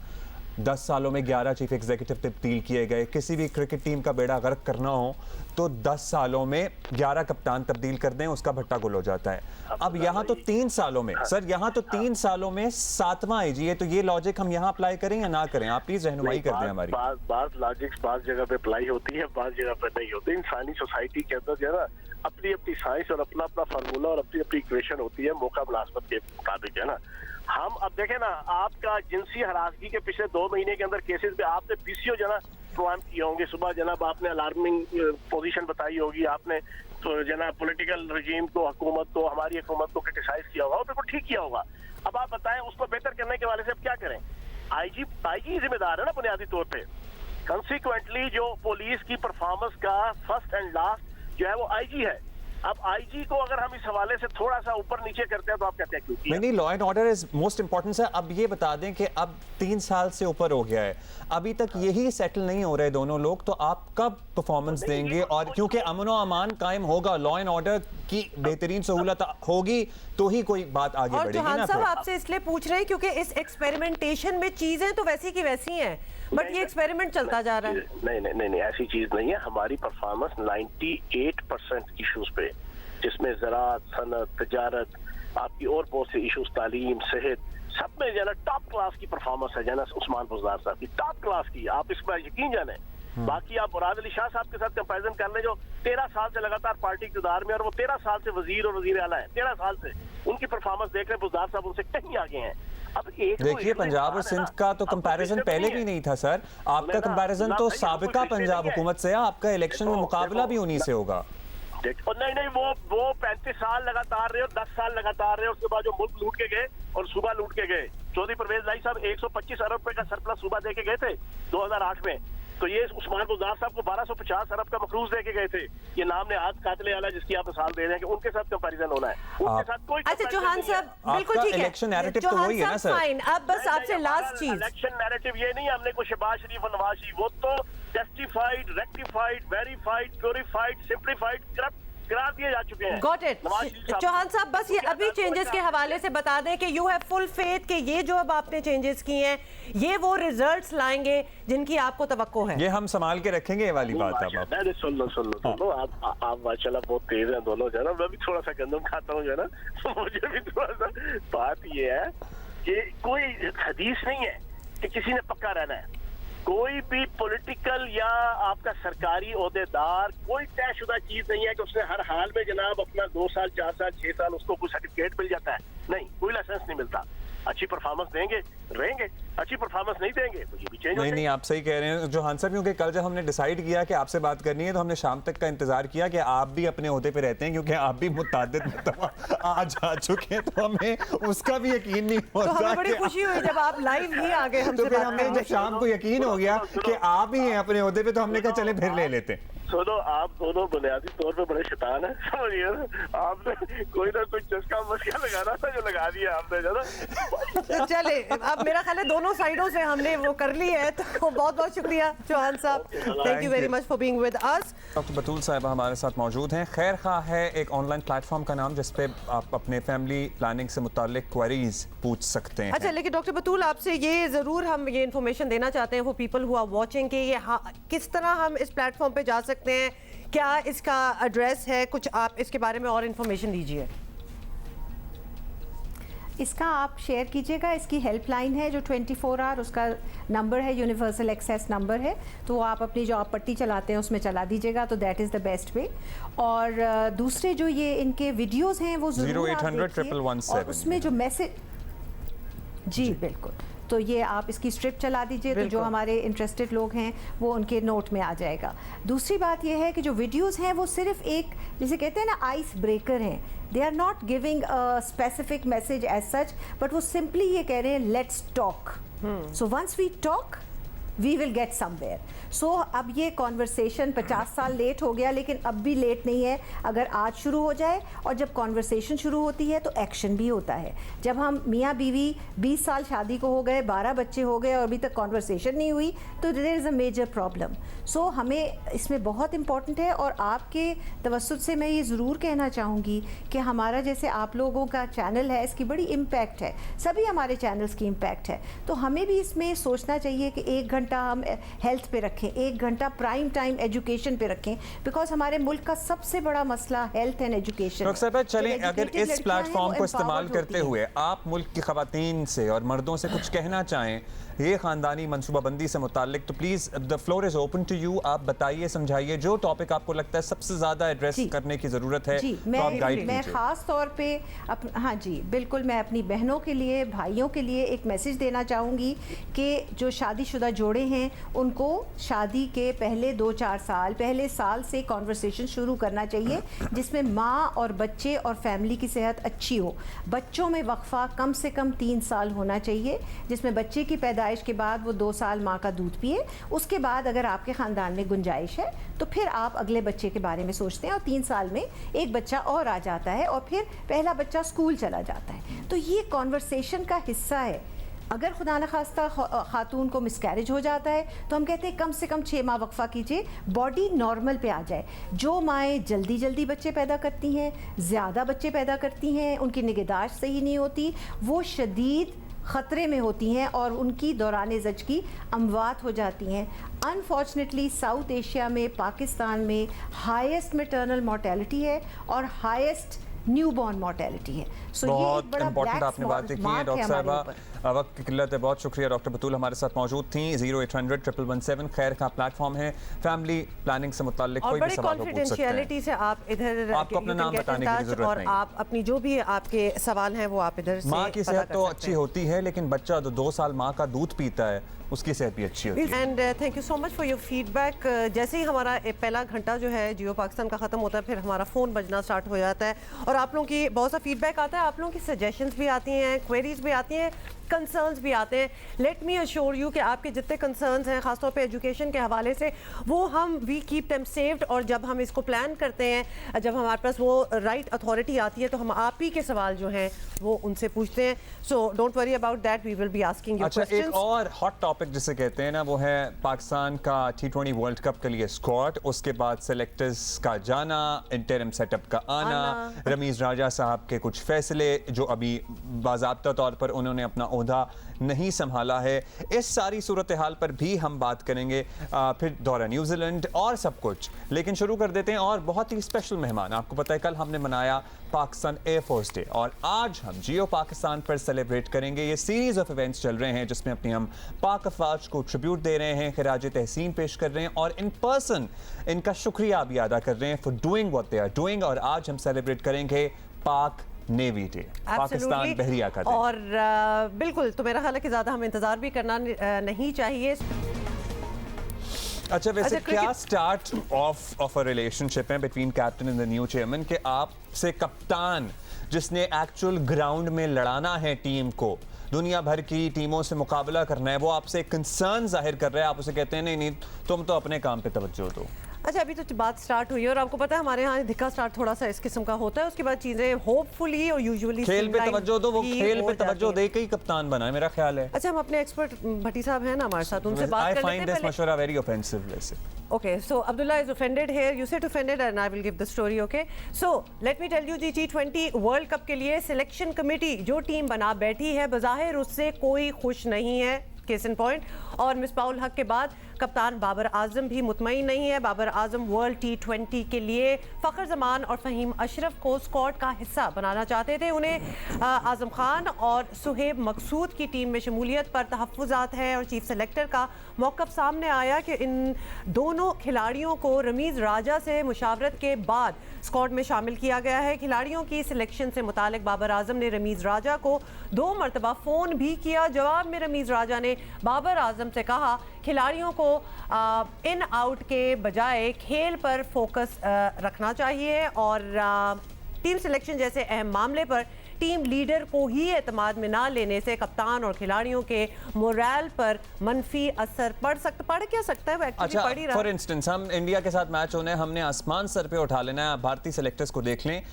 10 सालों में 11 चीफ एग्जीक्यूटिव तब्दील किए गए। किसी भी क्रिकेट टीम का बेड़ा गर्क करना हो तो 10 सालों में 11 कप्तान तब्दील कर दें, उसका भट्टा गुल हो जाता है। अब यहाँ तो 3 सालों में सर, यहाँ तो 3 सालों में 7वां आईजी है, तो ये लॉजिक हम यहाँ अप्लाई करें या ना करें? आप प्लीज रहनुमाई कर दें हमारी। बात लॉजिक्स बात जगह पे अप्लाई होती है, बात जगह पे नहीं होती। इंसानी सोसाइटी के अंदर जो है ना अपनी अपनी साइंस और अपना अपना फार्मूला और अपनी अपनी इक्वेशन होती है, मौका मुनासबत के मुताबिक, है ना। हम अब देखें ना, आपका जिनसी हरासगी के पिछले 2 महीने के अंदर केसेस पे आपने 20 जना प्रोग्राम किए होंगे। सुबह जनाब आपने अलार्मिंग पोजीशन बताई होगी, आपने तो जनाब पॉलिटिकल रजीम को, हुकूमत को, हमारी हुकूमत को क्रिटिसाइज किया होगा और बिल्कुल ठीक किया होगा। अब आप बताएं उसको बेहतर करने के वाले से अब क्या करें? आईजी जिम्मेदार है ना बुनियादी तौर पे। कंसिक्वेंटली जो पुलिस की परफॉर्मेंस का फर्स्ट एंड लास्ट जो है वो आईजी है। अब आईजी को अगर हम इस हवाले से थोड़ा सा ऊपर नीचे करते हैं तो आप कहते हैं क्यों? नहीं, law and order is most important है। अब ये बता दें कि अब 3 साल से ऊपर हो गया है, अभी तक यही सेटल नहीं हो रहे दोनों लोग, तो आप कब परफॉर्मेंस देंगे? और क्योंकि अमन और अमान कायम होगा, लॉ एंड ऑर्डर की बेहतरीन सहूलत होगी तो ही कोई बात आगे बढ़ेगी ना। चौहान साहब आपसे इसलिए पूछ रहे हैं क्योंकि इस एक्सपेरिमेंटेशन में चीजें तो वैसी की वैसी हैं, बट ये एक्सपेरिमेंट चलता जा रहा है। नहीं, ऐसी चीज नहीं है। हमारी परफॉर्मेंस 98% इश्यूज पे, जिसमें ज़राअत, सनत, तजारत, आपकी और बहुत से इश्यूज, तालीम, सेहत, सब में जो टॉप क्लास की परफॉर्मेंस है जो उस्मान बुज़दार साहब की, टॉप क्लास की। आप इस पर यकीन जाने। बाकी आप मुराद अली शाह साहब के साथ कंपैरिजन कर लें, जो 13 साल से लगातार पार्टी इक़्तिदार में, और वो 13 साल से वजीर और वजीर आला है, 13 साल से उनकी परफॉर्मेंस देख रहे, बुज़दार साहब उनसे कहीं आगे हैं। अब एक देखिए, पंजाब और सिंध का तो कंपैरिजन पहले भी नहीं था सर, आपका कंपैरिजन तो साबिका पंजाब हुकूमत से है, आपका इलेक्शन में मुकाबला भी उन्हीं से होगा। और नहीं, वो 35 साल लगातार रहे और 10 साल लगातार रहे, उसके बाद जो मुल्क लूट के गए और सूबा लूट के गए। चौधरी परवेज लाई साहब 125 अरब रुपए का सरप्लस सूबा दे के गए थे 2008 में। तो ये उस्मान बुज़दार साहब को 1250 अरब का मखरूज दे के गए थे। ये नाम ने आज कातिल आला जिसकी आप मिसाल दे रहे हैं कि उनके साथ कंपैरिजन होना है, उनके साथ कोई अच्छा चौहान साहब बिल्कुल आपका ठीक है, इलेक्शन नैरेटिव तो वही है ना सर? फाइन। अब बस आपसे लास्ट चीज, इलेक्शन नैरेटिव ये नहीं हमने कोई शहबाज शरीफ और नवाज शरीफ, वो तो justified, rectified, verified, purified, simplified, corrupt करार दिए जा चुके हैं। Got it. चौहान साहब बस ये अभी चेंजेस के हवाले से बता दें कि यू हैव फुल फेथ कि ये जो अब आपने चेंजेस किए हैं ये वो रिजल्ट्स लाएंगे जिनकी आपको तवक्को है। ये हम संभाल के रखेंगे ये वाली बात। अब आप अरे सुन लो आप माशाल्लाह बहुत तेज हैं दोनों जो है ना, मैं भी थोड़ा सा गंदम खाता हूँ जो है ना, मुझे भी थोड़ा सा बात ये है कि कोई हदीस नहीं है कि किसी ने पक्का रहना है। कोई भी पॉलिटिकल या आपका सरकारी ओहदेदार कोई तयशुदा चीज नहीं है कि उसने हर हाल में जनाब अपना 2 साल 4 साल 6 साल उसको कोई सर्टिफिकेट मिल जाता है। नहीं, कोई लाइसेंस नहीं मिलता। अच्छी परफॉर्मेंस देंगे रहेंगे, अच्छी परफॉर्मेंस नहीं देंगे तो ये भी चेंज नहीं नहीं आप सही कह रहे हैं जो आंसर, क्योंकि कल जब हमने डिसाइड किया कि आपसे बात करनी है तो हमने शाम तक का इंतजार किया कि आप भी अपने ओहदे पे रहते हैं, क्योंकि आप भी मुतअद्दिद मरतबा आज आ चुके हैं, तो हमें उसका भी यकीन नहीं तो होता। हमें बड़ी खुशी हुई जब आप लाइव ही आ गए हमसे तो फिर बात हमें करने। जब शाम को यकीन हो गया कि आप ही हैं अपने ओहदे पे, तो हमने कहा चले फिर ले लेते हैं। सुनो, आप दोनों बुनियादी तौर पे बड़े शैतान हैं, समझिए ना। आपने कोई ना कोई चस्का मस्का लगाना था जो लगा दिया आपने जो ना। तो चले अब मेरा ख्याल है दोनों साइडों से हमने वो कर ली है, तो बहुत बहुत शुक्रिया चौहान साहब, thank you very much for being with us. Doctor Batool साहिबा हमारे साथ मौजूद हैं। खैर खा है एक ऑनलाइन प्लेटफॉर्म का नाम जिस पे आप अपने फैमिली प्लानिंग से मुताल्लिक क्वेरीज पूछ सकते हैं। अच्छा, लेकिन डॉक्टर बतूल आपसे ये ज़रूर हम ये इन्फॉर्मेशन देना चाहते हैं वो पीपल हु आर वाचिंग कि ये किस तरह हम इस प्लेटफॉर्म पे जा सकते हैं, क्या इसका एड्रेस है, कुछ आप इसके बारे में और इन्फॉर्मेशन दीजिए। इसका आप शेयर कीजिएगा, इसकी हेल्पलाइन है जो 24 आवर, उसका नंबर है, यूनिवर्सल एक्सेस नंबर है, तो आप अपनी जो आप पट्टी चलाते हैं उसमें चला दीजिएगा, तो that is the best way. और दूसरे जो ये इनके वीडियोस हैं वो ज़रूर आप 0800-111-17 देखिए, और उसमें जो मैसेज जी बिल्कुल, तो ये आप इसकी स्ट्रिप चला दीजिए, तो जो हमारे इंटरेस्टेड लोग हैं वो उनके नोट में आ जाएगा। दूसरी बात ये है कि जो वीडियोस हैं वो सिर्फ एक, जिसे कहते हैं ना, आइस ब्रेकर हैं। They are not giving a specific message as such, but वो सिंपली ये कह रहे हैं let's talk. So once we talk we will get somewhere. So अब ये कॉन्वर्सेशन 50 साल लेट हो गया, लेकिन अब भी लेट नहीं है। अगर आज शुरू हो जाए, और जब कॉन्वर्सेशन शुरू होती है तो एक्शन भी होता है। जब हम मियाँ बीवी 20 साल शादी को हो गए, 12 बच्चे हो गए और अभी तक कॉन्वर्सेशन नहीं हुई, तो there is a major problem. So हमें इसमें बहुत इंपॉर्टेंट है। और आपके तवस्सुत से मैं ये ज़रूर कहना चाहूँगी कि हमारा जैसे आप लोगों का चैनल है, इसकी बड़ी इम्पैक्ट है, सभी हमारे चैनल्स की इम्पैक्ट है। तो हमें भी इसमें सोचना चाहिए कि 1 घंटा हम हेल्थ पे रखें, 1 घंटा प्राइम टाइम एजुकेशन पे रखें, बिकॉज हमारे मुल्क का सबसे बड़ा मसला हेल्थ एंड एजुकेशन। डॉक्टर साहब चलें, अगर इस प्लेटफॉर्म को इस्तेमाल करते हुए आप मुल्क की खवातीन से और मर्दों से कुछ कहना चाहें ये ख़ानदानी मनसूबाबंदी से मुताल्लिक, तो please the floor is open to you. आप बताइए, समझाइए, जो टॉपिक आपको लगता है सबसे ज़्यादा एड्रेस करने की ज़रूरत है, जी, तो आप गाइड मैं कीजिए। ख़ास तौर पे हाँ जी बिल्कुल, मैं अपनी बहनों के लिए, भाइयों के लिए एक मैसेज देना चाहूँगी कि जो शादीशुदा जोड़े हैं उनको शादी के पहले 2-4 साल, पहले साल से कॉन्वर्सेशन शुरू करना चाहिए, जिसमें माँ और बच्चे और फैमिली की सेहत अच्छी हो। बच्चों में वक्फा कम से कम 3 साल होना चाहिए, जिसमें बच्चे की पैदाइश के बाद वो 2 साल माँ का दूध पिए। उसके बाद अगर आपके ख़ानदान में गुंजाइश है तो फिर आप अगले बच्चे के बारे में सोचते हैं, और 3 साल में एक बच्चा और आ जाता है, और फिर पहला बच्चा स्कूल चला जाता है। तो ये कॉन्वर्सेशन का हिस्सा है। अगर खुदा न खास्ता खातून को मिसकैरेज हो जाता है तो हम कहते हैं कम से कम 6 माह वक्फा कीजिए, बॉडी नॉर्मल पे आ जाए। जो माएँ जल्दी जल्दी बच्चे पैदा करती हैं, ज़्यादा बच्चे पैदा करती हैं, उनकी निगहदाश्त सही नहीं होती, वो शदीद ख़तरे में होती हैं और उनकी दौरान ज़च अमवात हो जाती हैं। अनफॉर्चुनेटली साउथ एशिया में, पाकिस्तान में हाईएस्ट मैटरनल मोर्टेलिटी है और हाईएस्ट न्यूबॉर्न मोर्टेलिटी है। सो बहुत इंपॉर्टेंट आपने बातें की हैं डॉक्टर साहिबा। वक्त की किल्लत है, बहुत शुक्रिया। डॉक्टर बतूल हमारे साथ मौजूद थी। 0800-111-17 खैर का प्लेटफॉर्म है। फैमिली प्लानिंग से मुताल्लिक कोई भी सवाल हो पूछ सकते हैं। से आप इधर आपको अपना नाम बताने की जरूरत और नहीं। आप अपनी जो भी आपके सवाल हैं वो आप इधर से माँ की सेहत तो अच्छी होती है, लेकिन बच्चा 2 साल माँ का दूध पीता है उसकी सेहत भी अच्छी होती है। And thank you so much for your feedback. जैसे ही हमारा पहला घंटा जो है जियो पाकिस्तान का ख़त्म होता है, फिर हमारा फ़ोन बजना स्टार्ट हो जाता है और आप लोगों की बहुत सा फीडबैक आता है, आप लोगों की सजेशंस भी आती हैं, क्वेरीज भी आती हैं। कंसर्न्स भी आते हैं। लेट मी अश्योर यू कि आपके जितने कंसर्न्स हैं खासतौर पे एजुकेशन के हवाले से, वो हम वी कीप देम सेव्ड, और जब हम इसको प्लान करते हैं, जब हमारे पास वो राइट अथॉरिटी आती है तो हम आप ही के सवाल जो हैं वो उनसे पूछते हैं। So don't worry about that, we will be asking you अच्छा, क्वेश्चंस। एक और हॉट टॉपिक जिसे कहते हैं ना, वो है पाकिस्तान का T20 वर्ल्ड कप के लिए स्क्वाड, उसके बाद सेलेक्टर्स का जाना, इंटरिम सेटअप का आना, रमीज राजा साहब के कुछ फैसले जो अभी बाज़ाब्ता तौर पर उन्होंने अपना ओहदा नहीं संभाला है। इस सारी सूरत हाल पर भी हम बात करेंगे, फिर दौरा न्यूजीलैंड और सब कुछ। लेकिन शुरू कर देते हैं और बहुत ही स्पेशल मेहमान। आपको पता है कल हमने मनाया पाकिस्तान एयरफोर्स डे, और आज हम जियो पाकिस्तान पर सेलिब्रेट करेंगे। ये सीरीज ऑफ इवेंट्स चल रहे हैं जिसमें अपनी हम पाक अफवाज को ट्रिब्यूट दे रहे हैं, खिराज तहसीन पेश कर रहे हैं और इन पर्सन इनका शुक्रिया भी अदा कर रहे हैं for doing what they are doing. और आज हम सेलिब्रेट करेंगे पाक नेवी डे, पाकिस्तान बहरिया का डे। और बिल्कुल, तो मेरा ख्याल है कि ज़्यादा हमें इंतज़ार भी करना नहीं चाहिए। अच्छा, वैसे क्या स्टार्ट ऑफ अ रिलेशनशिप है between captain and the new chairman के आपसे कप्तान जिसने एक्चुअल ग्राउंड में लड़ाना है टीम को, दुनिया भर की टीमों से मुकाबला करना है, वो आपसे कंसर्न जाहिर कर रहा है, आप उसे कहते हैं नहीं तुम तो अपने काम पे तवज्जो दो। अच्छा, अभी तो बात स्टार्ट हुई है और आपको पता है हमारे यहाँ धिक्का स्टार्ट थोड़ा सा इस किस्म का होता है, उसके बाद चीजें होपफुली और यूजुअली खेल पे तवज्जो दो, वो खेल पे तवज्जो दे के ही कप्तान बना है, मेरा ख्याल है। अच्छा, हम अपने एक्सपर्ट भट्टी साहब हैं ना हमारे साथ, उनसे बात कर लेते हैं। I find this मशवरा very offensive वैसे। Okay, so Abdullah is offended here. You sit offended and I will give the story, okay? So, let me tell you, T20 world cup के लिए सिलेक्शन कमेटी जो टीम बना बैठी है, बज़ाहिर उससे कोई खुश नहीं है, केस इन पॉइंट। और मिसबाहुल हक के बाद कप्तान बाबर आजम भी मुतमईन नहीं है। बाबर आजम वर्ल्ड T20 के लिए फ़खर जमान और फ़हीम अशरफ को स्क्वाड का हिस्सा बनाना चाहते थे। उन्हें आजम खान और सुहेब मकसूद की टीम में शमूलियत पर तहफ़्फ़ुज़ात है और चीफ सेलेक्टर का मौक़िफ़ सामने आया कि इन दोनों खिलाड़ियों को रमीज़ राजा से मुशावरत के बाद स्क्वाड में शामिल किया गया है। खिलाड़ियों की सिलेक्शन से मुतालिक बाबर आजम ने रमीज़ राजा को 2 मरतबा फ़ोन भी किया। जवाब में रमीज़ राजा ने बाबर आजम से कहा खिलाड़ियों को इन आउट के बजाय खेल पर फोकस रखना चाहिए और टीम सिलेक्शन जैसे अहम मामले पर टीम लीडर को ही एतमाद में ना लेने से कप्तान और खिलाड़ियों के मोरल पर मनफी असर पड़ क्या सकता है, वो एक्चुअली पड़ ही रहा है। फॉर इंस्टेंस हम इंडिया के साथ मैच होने हमने आसमान सर पे उठा लेना है। भारतीय सेलेक्टर्स को देख लें,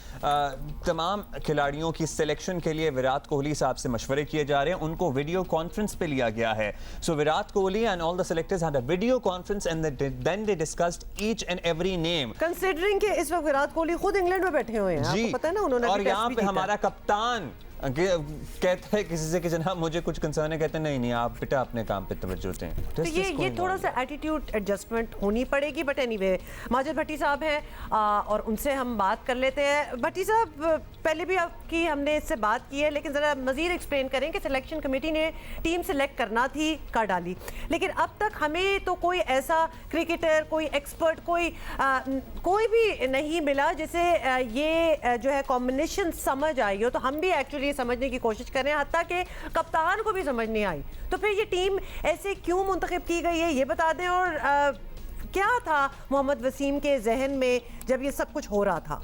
तमाम खिलाड़ियों की सिलेक्शन के लिए विराट कोहली साहब से मशवरे किए जा रहे हैं, उनको वीडियो कॉन्फ्रेंस पे लिया गया है। So Virat Kohli and all the selectors had a video conference and then they discussed each and every name, considering कि इस वक्त विराट कोहली खुद इंग्लैंड में बैठे हुए हैं, आपको पता है ना, उन्होंने और यहाँ पे हमारा कप्तान कहता है किसी से कि जनाब मुझे कुछ कंसर्न है, कहते हैं नहीं आप बेटा अपने काम पे तवज्जो दें। तो ये थोड़ा सा एटीट्यूड एडजस्टमेंट होनी पड़ेगी। बट एनीवे, माजिद भट्टी साहब हैं और उनसे हम बात कर लेते हैं। भट्टी साहब, पहले भी आपकी हमने इससे बात की है, लेकिन ज़रा मज़ीद एक्सप्लेन करें कि सिलेक्शन कमेटी ने टीम सेलेक्ट करना थी, कर डाली, लेकिन अब तक हमें तो कोई ऐसा क्रिकेटर, कोई एक्सपर्ट, कोई भी नहीं मिला जिसे ये जो है कॉम्बिनेशन समझ आई हो। तो हम भी एक्चुअली समझने की कोशिश कर रहे हैं, हत्ता कि कप्तान को भी समझ नहीं आई। तो फिर ये टीम ऐसे क्यों मुंतखब की गई है, ये बता दें। और क्या था मोहम्मद वसीम के जहन में जब ये सब कुछ हो रहा था?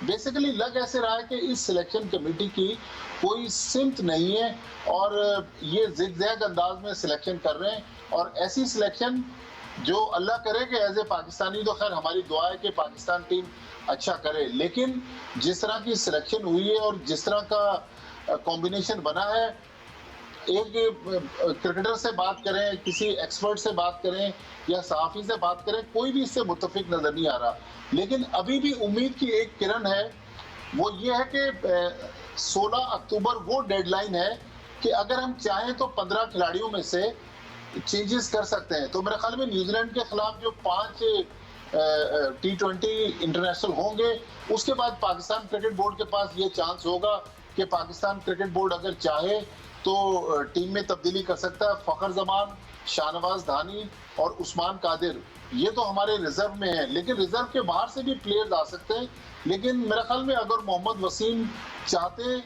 बेसिकली लग ऐसे रहा है कि इस सिलेक्शन कमेटी की कोई सिमत नहीं है और ये ज़िगज़ैग अंदाज में सिलेक्शन कर रहे हैं, और ऐसी सिलेक्शन जो अल्लाह करे कि एज ए पाकिस्तानी तो खैर हमारी दुआ है कि पाकिस्तान टीम अच्छा करे, लेकिन जिस तरह की सिलेक्शन हुई है और जिस तरह का कॉम्बिनेशन बना है, एक क्रिकेटर से बात करें, किसी एक्सपर्ट से बात करें या सहाफ़ी से बात करें, कोई भी इससे मुत्तफिक नज़र नहीं आ रहा। लेकिन अभी भी उम्मीद की एक किरण है, वो ये है कि 16 अक्टूबर वो डेडलाइन है कि अगर हम चाहें तो 15 खिलाड़ियों में से चेंजेस कर सकते हैं। तो मेरे ख्याल में न्यूजीलैंड के खिलाफ जो 5 T20 इंटरनेशनल होंगे, उसके बाद पाकिस्तान क्रिकेट बोर्ड के पास ये चांस होगा कि पाकिस्तान क्रिकेट बोर्ड अगर चाहे तो टीम में तब्दीली कर सकता है। फ़खर जमान, शाहनवाज धानी और उस्मान कादिर, ये तो हमारे रिजर्व में है, लेकिन रिजर्व के बाहर से भी प्लेयर्स आ सकते हैं। लेकिन मेरे ख्याल में अगर मोहम्मद वसीम चाहते,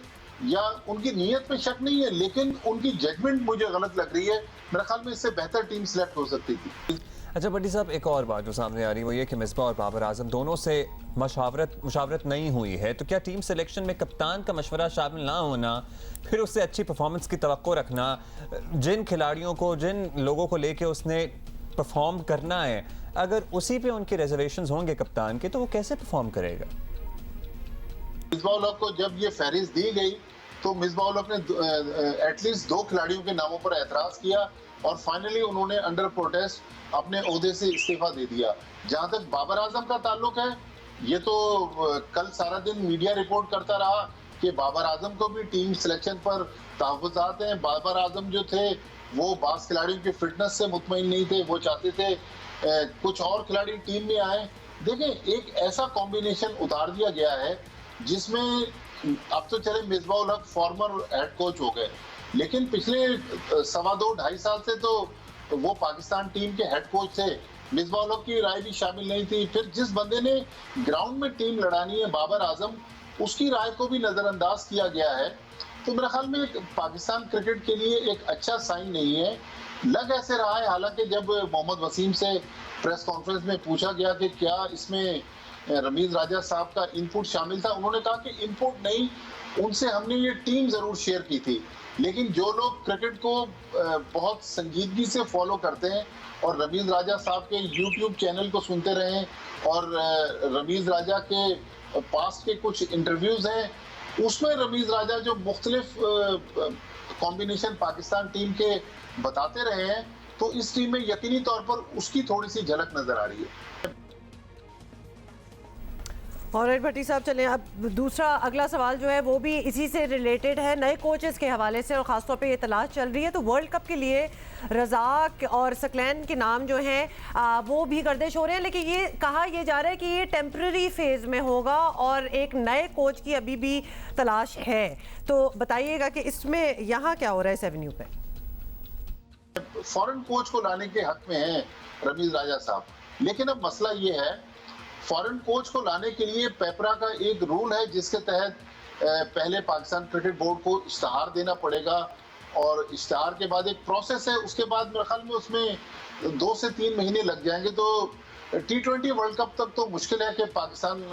या उनकी नीयत पे शक नहीं है, लेकिन उनकी जजमेंट मुझे गलत लग रही है। मेरे ख्याल में इससे बेहतर टीम सिलेक्ट हो सकती थी। अच्छा भट्टी साहब, एक और बात जो सामने आ रही है वो ये कि मिसबाह और बाबर आजम दोनों से मुशावरत नहीं हुई है, तो क्या टीम सिलेक्शन में कप्तान का मशवरा शामिल ना होना, फिर उससे अच्छी परफॉर्मेंस की तवक्को रखना, जिन खिलाड़ियों को जिन लोगों को लेके उसने परफॉर्म करना है, अगर उसी पे उनके रिजर्वेशंस होंगे कप्तान के, तो वो कैसे परफॉर्म करेगा? मिसबाह उल हक को जब ये फहरिस्त दी गई तो मिसबाह उल हक ने एटलीस्ट 2 खिलाड़ियों के नामों पर एतराज किया और फाइनली उन्होंने अंडर प्रोटेस्ट अपने ओहदे से इस्तीफा दे दिया। जहां तक बाबर आजम का ताल्लुक है, ये तो कल सारा दिन मीडिया रिपोर्ट करता रहा कि बाबर आजम को भी टीम सिलेक्शन पर तहफ़्फ़ुज़ात हैं। बाबर आजम जो थे वो बास खिलाड़ियों की फिटनेस से मुतमईन नहीं थे, वो चाहते थे कुछ और खिलाड़ी टीम में आए। देखें, एक ऐसा कॉम्बिनेशन उतार दिया गया है जिसमें अब तो चले Misbah ul Haq farmer head coach हो गए, लेकिन पिछले 2.5 साल से तो वो पाकिस्तान टीम के हेड कोच थे। मिसबाह उल हक की राय भी शामिल नहीं थी। फिर जिस बंदे ने ग्राउंड में टीम लड़ानी है, बाबर आजम, उसकी राय को भी नजरअंदाज किया गया है। तो मेरे ख्याल में पाकिस्तान क्रिकेट के लिए एक अच्छा साइन नहीं है। लग ऐसे रहा है, हालांकि जब मोहम्मद वसीम से प्रेस कॉन्फ्रेंस में पूछा गया कि क्या इसमें रमीज राजा साहब का इनपुट शामिल था, उन्होंने कहा कि इनपुट नहीं, उनसे हमने ये टीम जरूर शेयर की थी। लेकिन जो लोग क्रिकेट को बहुत संजीदगी से फॉलो करते हैं और रमीज राजा साहब के यूट्यूब चैनल को सुनते रहे और रमीज राजा के पास्ट के कुछ इंटरव्यूज हैं, उसमें रमीज राजा जो मुख्तलिफ कॉम्बिनेशन पाकिस्तान टीम के बताते रहे हैं, तो इस टीम में यकीनी तौर पर उसकी थोड़ी सी झलक नजर आ रही है। ऑलराइट भट्टी साहब, चलें अब दूसरा अगला सवाल जो है वो भी इसी से रिलेटेड है, नए कोचेस के हवाले से, और ख़ासतौर पे ये तलाश चल रही है। तो वर्ल्ड कप के लिए रज़ाक और सकलैन के नाम जो हैं वो भी गर्दिश हो रहे हैं, लेकिन ये कहा यह जा रहा है कि ये टेम्प्रेरी फेज़ में होगा और एक नए कोच की अभी भी तलाश है। तो बताइएगा कि इसमें यहाँ क्या हो रहा है इस एवेन्यू पे? फॉरेन कोच को लाने के हक में है रमीज राजा साहब, लेकिन अब मसला ये है, फॉरेन कोच को लाने के लिए पेपरा का एक रूल है जिसके तहत पहले पाकिस्तान क्रिकेट बोर्ड को इश्तहार देना पड़ेगा और इश्तहार के बाद एक प्रोसेस है, उसके बाद मेरे ख्याल में उसमें 2 से 3 महीने लग जाएंगे। तो T20 वर्ल्ड कप तक तो मुश्किल है कि पाकिस्तान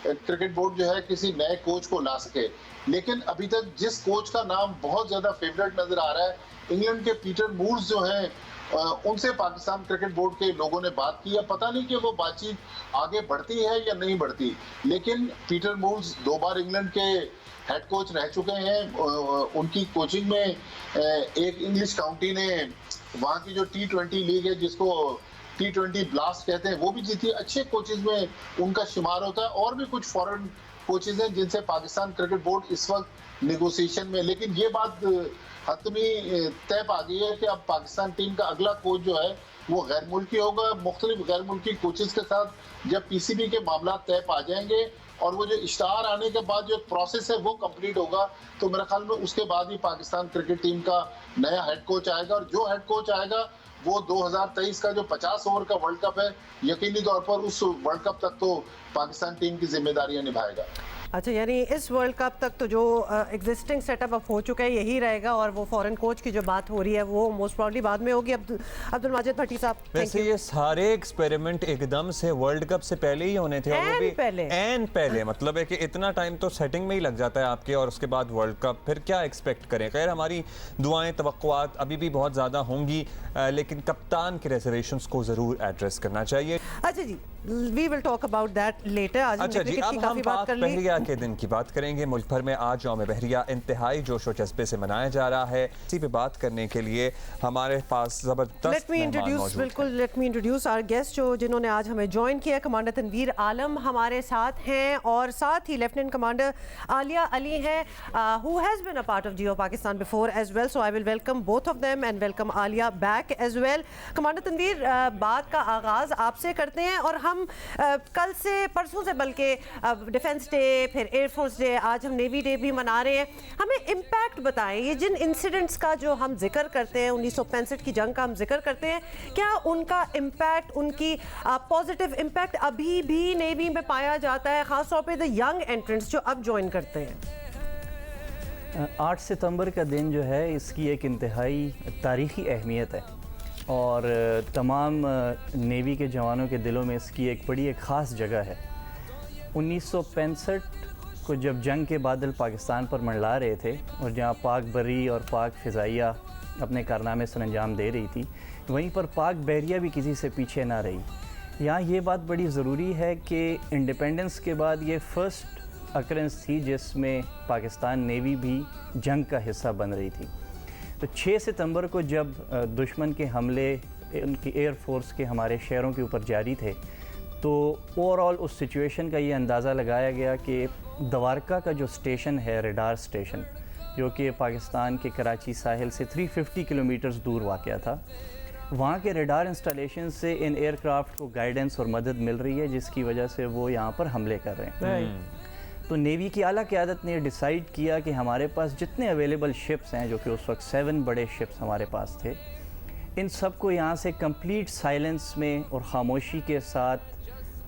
क्रिकेट बोर्ड जो है किसी नए कोच को ला सके। लेकिन अभी तक जिस कोच का नाम बहुत ज़्यादा फेवरेट नज़र आ रहा है, इंग्लैंड के पीटर मूर्स जो हैं, उनसे पाकिस्तान क्रिकेट बोर्ड के लोगों ने बात की है। पता नहीं कि वो बातचीत आगे बढ़ती है या नहीं बढ़ती, लेकिन पीटर मूर्स 2 बार इंग्लैंड के हेड कोच रह चुके हैं। उनकी कोचिंग में एक इंग्लिश काउंटी ने वहाँ की जो T20 लीग है, जिसको T20 ब्लास्ट कहते हैं, वो भी जीती। अच्छे कोचेज में उनका शुमार होता है। और भी कुछ फॉरेन कोचेज हैं जिनसे पाकिस्तान क्रिकेट बोर्ड इस वक्त निगोसिएशन में। लेकिन ये बात हतमी तय पा गई है कि अब पाकिस्तान टीम का अगला कोच जो है वो गैर मुल्की होगा। मुख्तलिफ गैर मुल्की कोचेज के साथ जब PCB के मामला तय पा जाएंगे और वो जो इश्तहार आने के बाद जो प्रोसेस है वो कंप्लीट होगा, तो मेरे ख्याल में उसके बाद ही पाकिस्तान क्रिकेट टीम का नया हेड कोच आएगा। और जो हेड कोच आएगा वो 2023 का जो 50 ओवर का वर्ल्ड कप है, यकीनी तौर पर उस वर्ल्ड कप तक तो पाकिस्तान टीम की जिम्मेदारियां निभाएगा। अच्छा, यानी इस वर्ल्ड कप तक तो जो एग्जिस्टिंग सेटअप अब हो चुका है यही रहेगा, और वो फॉरेन कोच की जो बात हो रही है वो मोस्ट प्रॉब्ली बाद में होगी। अब्दुल माजिद भट्टी साहब, वैसे ये सारे एक्सपेरिमेंट एकदम से वर्ल्ड कप से पहले ही होने थे, और वो भी पहले मतलब है कि इतना टाइम तो सेटिंग में ही लग जाता है आपके, और उसके बाद वर्ल्ड कप, फिर क्या एक्सपेक्ट करें। खैर, हमारी दुआएं तवक्कुआत अभी भी बहुत ज़्यादा होंगी, लेकिन कप्तान के रिजर्वेशंस को ज़रूर एड्रेस करना चाहिए। अच्छा जी, we will talk about that later. आज अच्छा जी, अब हम बहरिया के दिन की बात करेंगे। मुल्क भर में आज यौम बहरिया इंतहाई जोश व जज्बे से मनाया जा रहा है। इसी पे बात करने के लिए हमारे पास जबरदस्त let me introduce our guest जिन्होंने आज हमें ज्वाइन किया। कमांडर तनवीर आलम हमारे साथ हैं, और साथ ही लेफ्टिनेंट कमांडर आलिया अली हैं, who has been a part of Geo Pakistan before as well, so I will welcome both of them and welcome Aliya back as well. Commander Tanveer, बात का आगाज़ आपसे करते हैं, और हम कल से परसों से बल्कि डिफेंस डे, फिर एयरफोर्स डे, आज हम नेवी डे भी मना रहे हैं। हमें इम्पैक्ट बताएं, ये जिन इंसिडेंट्स का जो हम जिक्र करते हैं, 1965 की जंग का हम जिक्र करते हैं, क्या उनका इम्पैक्ट, उनकी पॉजिटिव इम्पैक्ट अभी भी नेवी में पाया जाता है, ख़ासतौर पे द यंग एंट्रेंट्स जो अब ज्वाइन करते हैं? 8 सितंबर का दिन जो है इसकी एक इंतहाई तारीख़ी अहमियत है, और तमाम नेवी के जवानों के दिलों में इसकी एक बड़ी एक ख़ास जगह है। 1965 को जब जंग के बादल पाकिस्तान पर मंडला रहे थे और जहाँ पाक बरी और पाक फ़िज़ाइया अपने कारनामे सर अंजाम दे रही थी, वहीं पर पाक बहरिया भी किसी से पीछे ना रही। यहाँ ये बात बड़ी ज़रूरी है कि इंडिपेंडेंस के बाद ये फ़र्स्ट अकरेंस थी जिसमें पाकिस्तान नेवी भी जंग का हिस्सा बन रही थी। तो 6 सितंबर को जब दुश्मन के हमले उनकी एयर फोर्स के हमारे शहरों के ऊपर जारी थे, तो ओवरऑल उस सिचुएशन का ये अंदाज़ा लगाया गया कि द्वारका का जो स्टेशन है, रडार स्टेशन, जो कि पाकिस्तान के कराची साहिल से 350 किलोमीटर्स दूर वाक़या था, वहाँ के रडार इंस्टॉलेशन से इन एयरक्राफ्ट को गाइडेंस और मदद मिल रही है, जिसकी वजह से वो यहाँ पर हमले कर रहे हैं। तो नेवी की आला क़यादत ने डिसाइड किया कि हमारे पास जितने अवेलेबल शिप्स हैं, जो कि उस वक्त 7 बड़े शिप्स हमारे पास थे, इन सब को यहाँ से कंप्लीट साइलेंस में और ख़ामोशी के साथ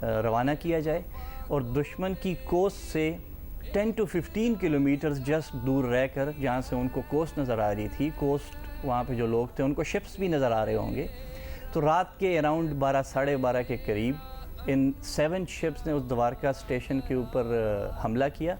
रवाना किया जाए और दुश्मन की कोस्ट से 10 to 15 किलोमीटर्स जस्ट दूर रहकर, जहाँ से उनको कोस्ट नज़र आ रही थी, कोस्ट वहाँ पे जो लोग थे उनको शिप्स भी नज़र आ रहे होंगे, तो रात के अराउंड 12 साढ़े 12 के करीब इन 7 शिप्स ने उस द्वारका स्टेशन के ऊपर हमला किया।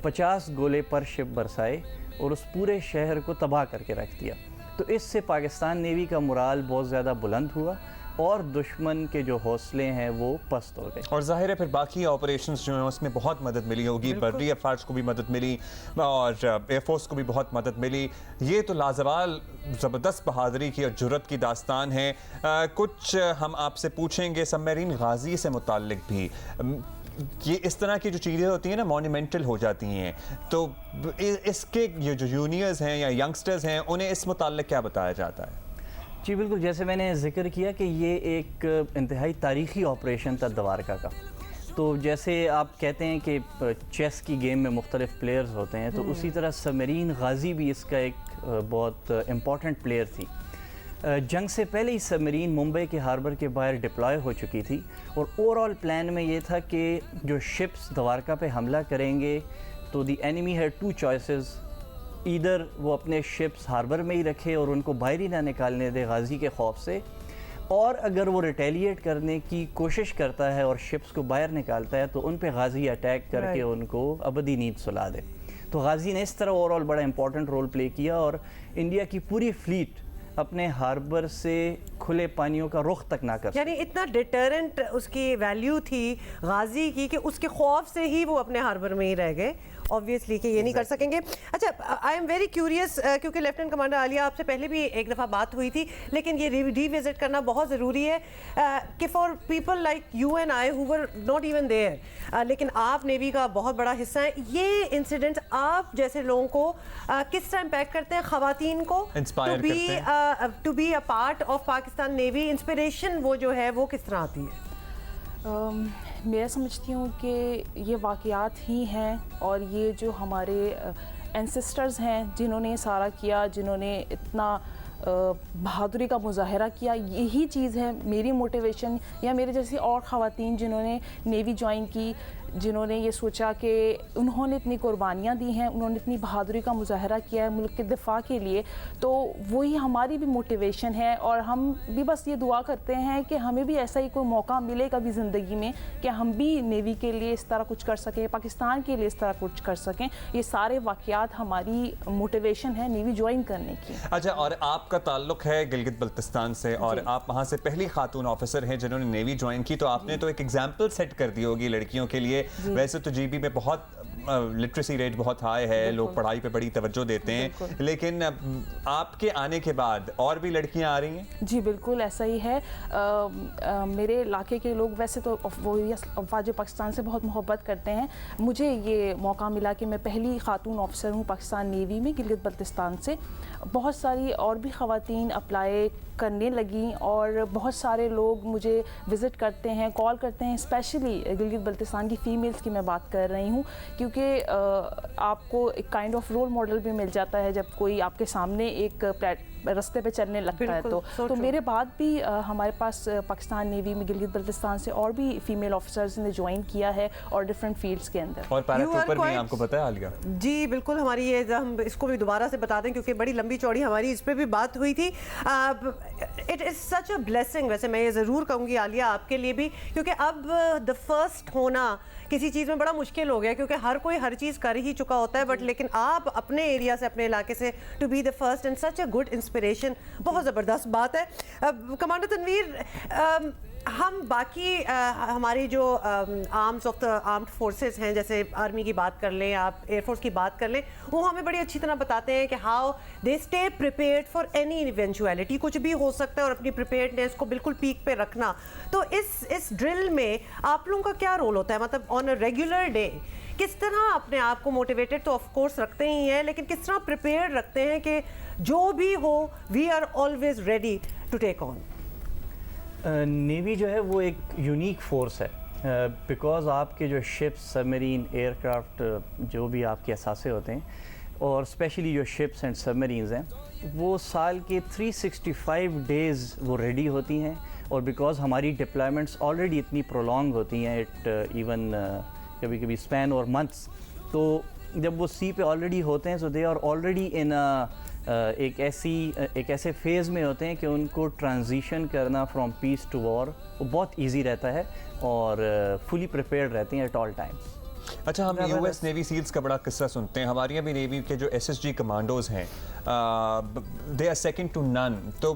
50 गोले पर शिप बरसाए और उस पूरे शहर को तबाह करके रख दिया। तो इससे पाकिस्तान नेवी का मोराल बहुत ज़्यादा बुलंद हुआ और दुश्मन के जो हौसले हैं वो पस्त हो गए। और जाहिर है फिर बाकी ऑपरेशंस जो हैं उसमें बहुत मदद मिली होगी, बर्री अफवाज को भी मदद मिली और एयरफोर्स को भी बहुत मदद मिली। ये तो लाजवाल ज़बरदस्त बहादुरी की और जुर्रत की दास्तान है। कुछ हम आपसे पूछेंगे सबमरीन गाजी से मुताल्लिक भी। ये इस तरह की जो चीज़ें होती हैं ना, मॉन्यूमेंटल हो जाती हैं, तो इसके ये जो जूनियर्स हैं या यंगस्टर्स हैं उन्हें इस मुताल्लिक क्या बताया जाता है? जी बिल्कुल, जैसे मैंने ज़िक्र किया कि ये एक इंतहाई तारीख़ी ऑपरेशन था द्वारका का। तो जैसे आप कहते हैं कि चेस की गेम में मुख्तलिफ प्लेयर्स होते हैं, तो उसी तरह सबमरीन गाजी भी इसका एक बहुत इम्पॉर्टेंट प्लेयर थी। जंग से पहले ही सबमरीन मुंबई के हार्बर के बाहर डिप्लॉय हो चुकी थी और ओवरऑल प्लान में ये था कि जो शिप्स द्वारका पे हमला करेंगे तो द एनिमी हैड 2 चॉइसेस, इधर वो अपने शिप्स हार्बर में ही रखे और उनको बाहर ही ना निकालने दे गाजी के खौफ से, और अगर वो रिटेलिएट करने की कोशिश करता है और शिप्स को बाहर निकालता है तो उन पे गाजी अटैक करके उनको अबदी नींद सुला दे। तो गाजी ने इस तरह ओवरऑल बड़ा इंपॉर्टेंट रोल प्ले किया और इंडिया की पूरी फ्लीट अपने हार्बर से खुले पानियों का रुख तक ना कर, यानी इतना डिटरेंट उसकी वैल्यू थी गाजी की कि उसके खौफ से ही वो अपने हार्बर में ही रह गए, ऑब्वियसली कि ये नहीं कर सकेंगे। अच्छा, आई एम वेरी क्यूरियस, क्योंकि लेफ्टिनेंट कमांडर आलिया आपसे पहले भी एक दफ़ा बात हुई थी, लेकिन ये रिविजिट करना बहुत ज़रूरी है कि for people like you and I who were not even there, लेकिन आप नेवी का बहुत बड़ा हिस्सा है, ये इंसिडेंट आप जैसे लोगों को किस तरह इम्पैक्ट करते हैं, ख़वातीन को to be a part of Pakistan navy, inspiration वो जो है वो किस तरह आती है? मैं समझती हूँ कि ये वाक़यात ही हैं और ये जो हमारे एंसेस्टर्स हैं जिन्होंने सारा किया, जिन्होंने इतना बहादुरी का मुजाहरा किया, यही चीज़ है मेरी मोटिवेशन या मेरे जैसी और ख़वातीन जिन्होंने नेवी ज्वाइन की, जिन्होंने ये सोचा कि उन्होंने इतनी कुर्बानियाँ दी हैं, उन्होंने इतनी बहादुरी का मुजाहरा किया है मुल्क के दिफा के लिए, तो वही हमारी भी मोटिवेशन है। और हम भी बस ये दुआ करते हैं कि हमें भी ऐसा ही कोई मौका मिले कभी ज़िंदगी में कि हम भी नेवी के लिए इस तरह कुछ कर सकें, पाकिस्तान के लिए इस तरह कुछ कर सकें। ये सारे वाक़यात हमारी मोटिवेशन है नेवी ज्वाइन करने की। अच्छा, और आपका ताल्लुक है गिलगित बल्तिस्तान से और आप वहाँ से पहली खातून ऑफिसर हैं जिन्होंने नेवी ज्वाइन की, तो आपने तो एक एग्जाम्पल सेट कर दी होगी लड़कियों के लिए। वैसे तो जीबी में बहुत लिटरेसी रेट बहुत हाई है, लोग पढ़ाई पे बड़ी तवज्जो देते हैं, लेकिन आपके आने के बाद और भी लड़कियां आ रही हैं? जी बिल्कुल ऐसा ही है। मेरे इलाके के लोग वैसे तो अफवाज पाकिस्तान से बहुत मोहब्बत करते हैं। मुझे ये मौका मिला कि मैं पहली खातून ऑफिसर हूँ पाकिस्तान नेवी में गिलगित बल्तिस्तान से। बहुत सारी और भी ख़वातीन अप्लाई करने लगी और बहुत सारे लोग मुझे विज़िट करते हैं, कॉल करते हैं, स्पेशली गिलगित बल्तिस्तान की फ़ीमेल्स की मैं बात कर रही हूँ, क्योंकि आपको एक काइंड ऑफ रोल मॉडल भी मिल जाता है जब कोई आपके सामने एक रास्ते पे चलने लगता है। बिल्कुल, so तो true. मेरे बाद भी हमारे पास पाकिस्तान नेवी में गिलगित बल्तिस्तान से और भी फीमेल ऑफिसर्स ने ज्वाइन किया है और डिफरेंट फील्ड्स के अंदर। और You are पैराट्रूपर भी quite- आपको पता है आलिया? जी बिल्कुल, हमारी ये हम इसको भी दोबारा से बता दें क्योंकि बड़ी लंबी चौड़ी हमारी इस पे भी बात हुई थी। It is such a blessing, वैसे मैं ये ज़रूर कहूँगी आलिया आपके लिए भी, क्योंकि अब द फर्स्ट होना किसी चीज़ में बड़ा मुश्किल हो गया क्योंकि हर कोई हर चीज़ कर ही चुका होता है, बट लेकिन आप अपने एरिया से, अपने इलाके से to be the first and such a good inspiration, बहुत ज़बरदस्त बात है। कमांडर तनवीर, हम बाकी हमारी जो arms of the armed forces हैं, जैसे आर्मी की बात कर लें, आप एयरफोर्स की बात कर लें, वो हमें बड़ी अच्छी तरह बताते हैं कि how they stay prepared for any eventuality, कुछ भी हो सकता है और अपनी प्रिपेयर्डनेस को बिल्कुल पीक पे रखना। तो इस ड्रिल में आप लोगों का क्या रोल होता है, मतलब ऑन अ रेगुलर डे किस तरह अपने आप को मोटिवेटेड तो ऑफ कोर्स रखते ही हैं, लेकिन किस तरह प्रिपेयर्ड रखते हैं कि जो भी हो we are always ready to take on? Navy जो है वो एक यूनिक फोर्स है, बिकॉज़ आपके जो शिप्स, सबमरीन, एयरक्राफ्ट, जो भी आपके असासे होते हैं, और स्पेशली जो शिप्स एंड सबमरीन्स हैं, वो साल के 365 डेज़ वो रेडी होती हैं। और बिकॉज़ हमारी डिप्लॉयमेंट्स ऑलरेडी इतनी प्रोलॉन्ग होती हैं, इट इवन कभी कभी स्पैन और मंथ्स, तो जब वो सी पे ऑलरेडी होते हैं, सो दे आर ऑलरेडी इन एक ऐसे फेज़ में होते हैं कि उनको ट्रांजिशन करना फ्रॉम पीस टू वॉर वो बहुत इजी रहता है और फुली प्रिपेयर्ड रहते हैं एट ऑल टाइम्स। अच्छा, हम यूएस नेवी सील्स का बड़ा किस्सा सुनते हैं। हमारे यहाँ भी नेवी के जो एसएसजी कमांडोज हैं, they are second to none. तो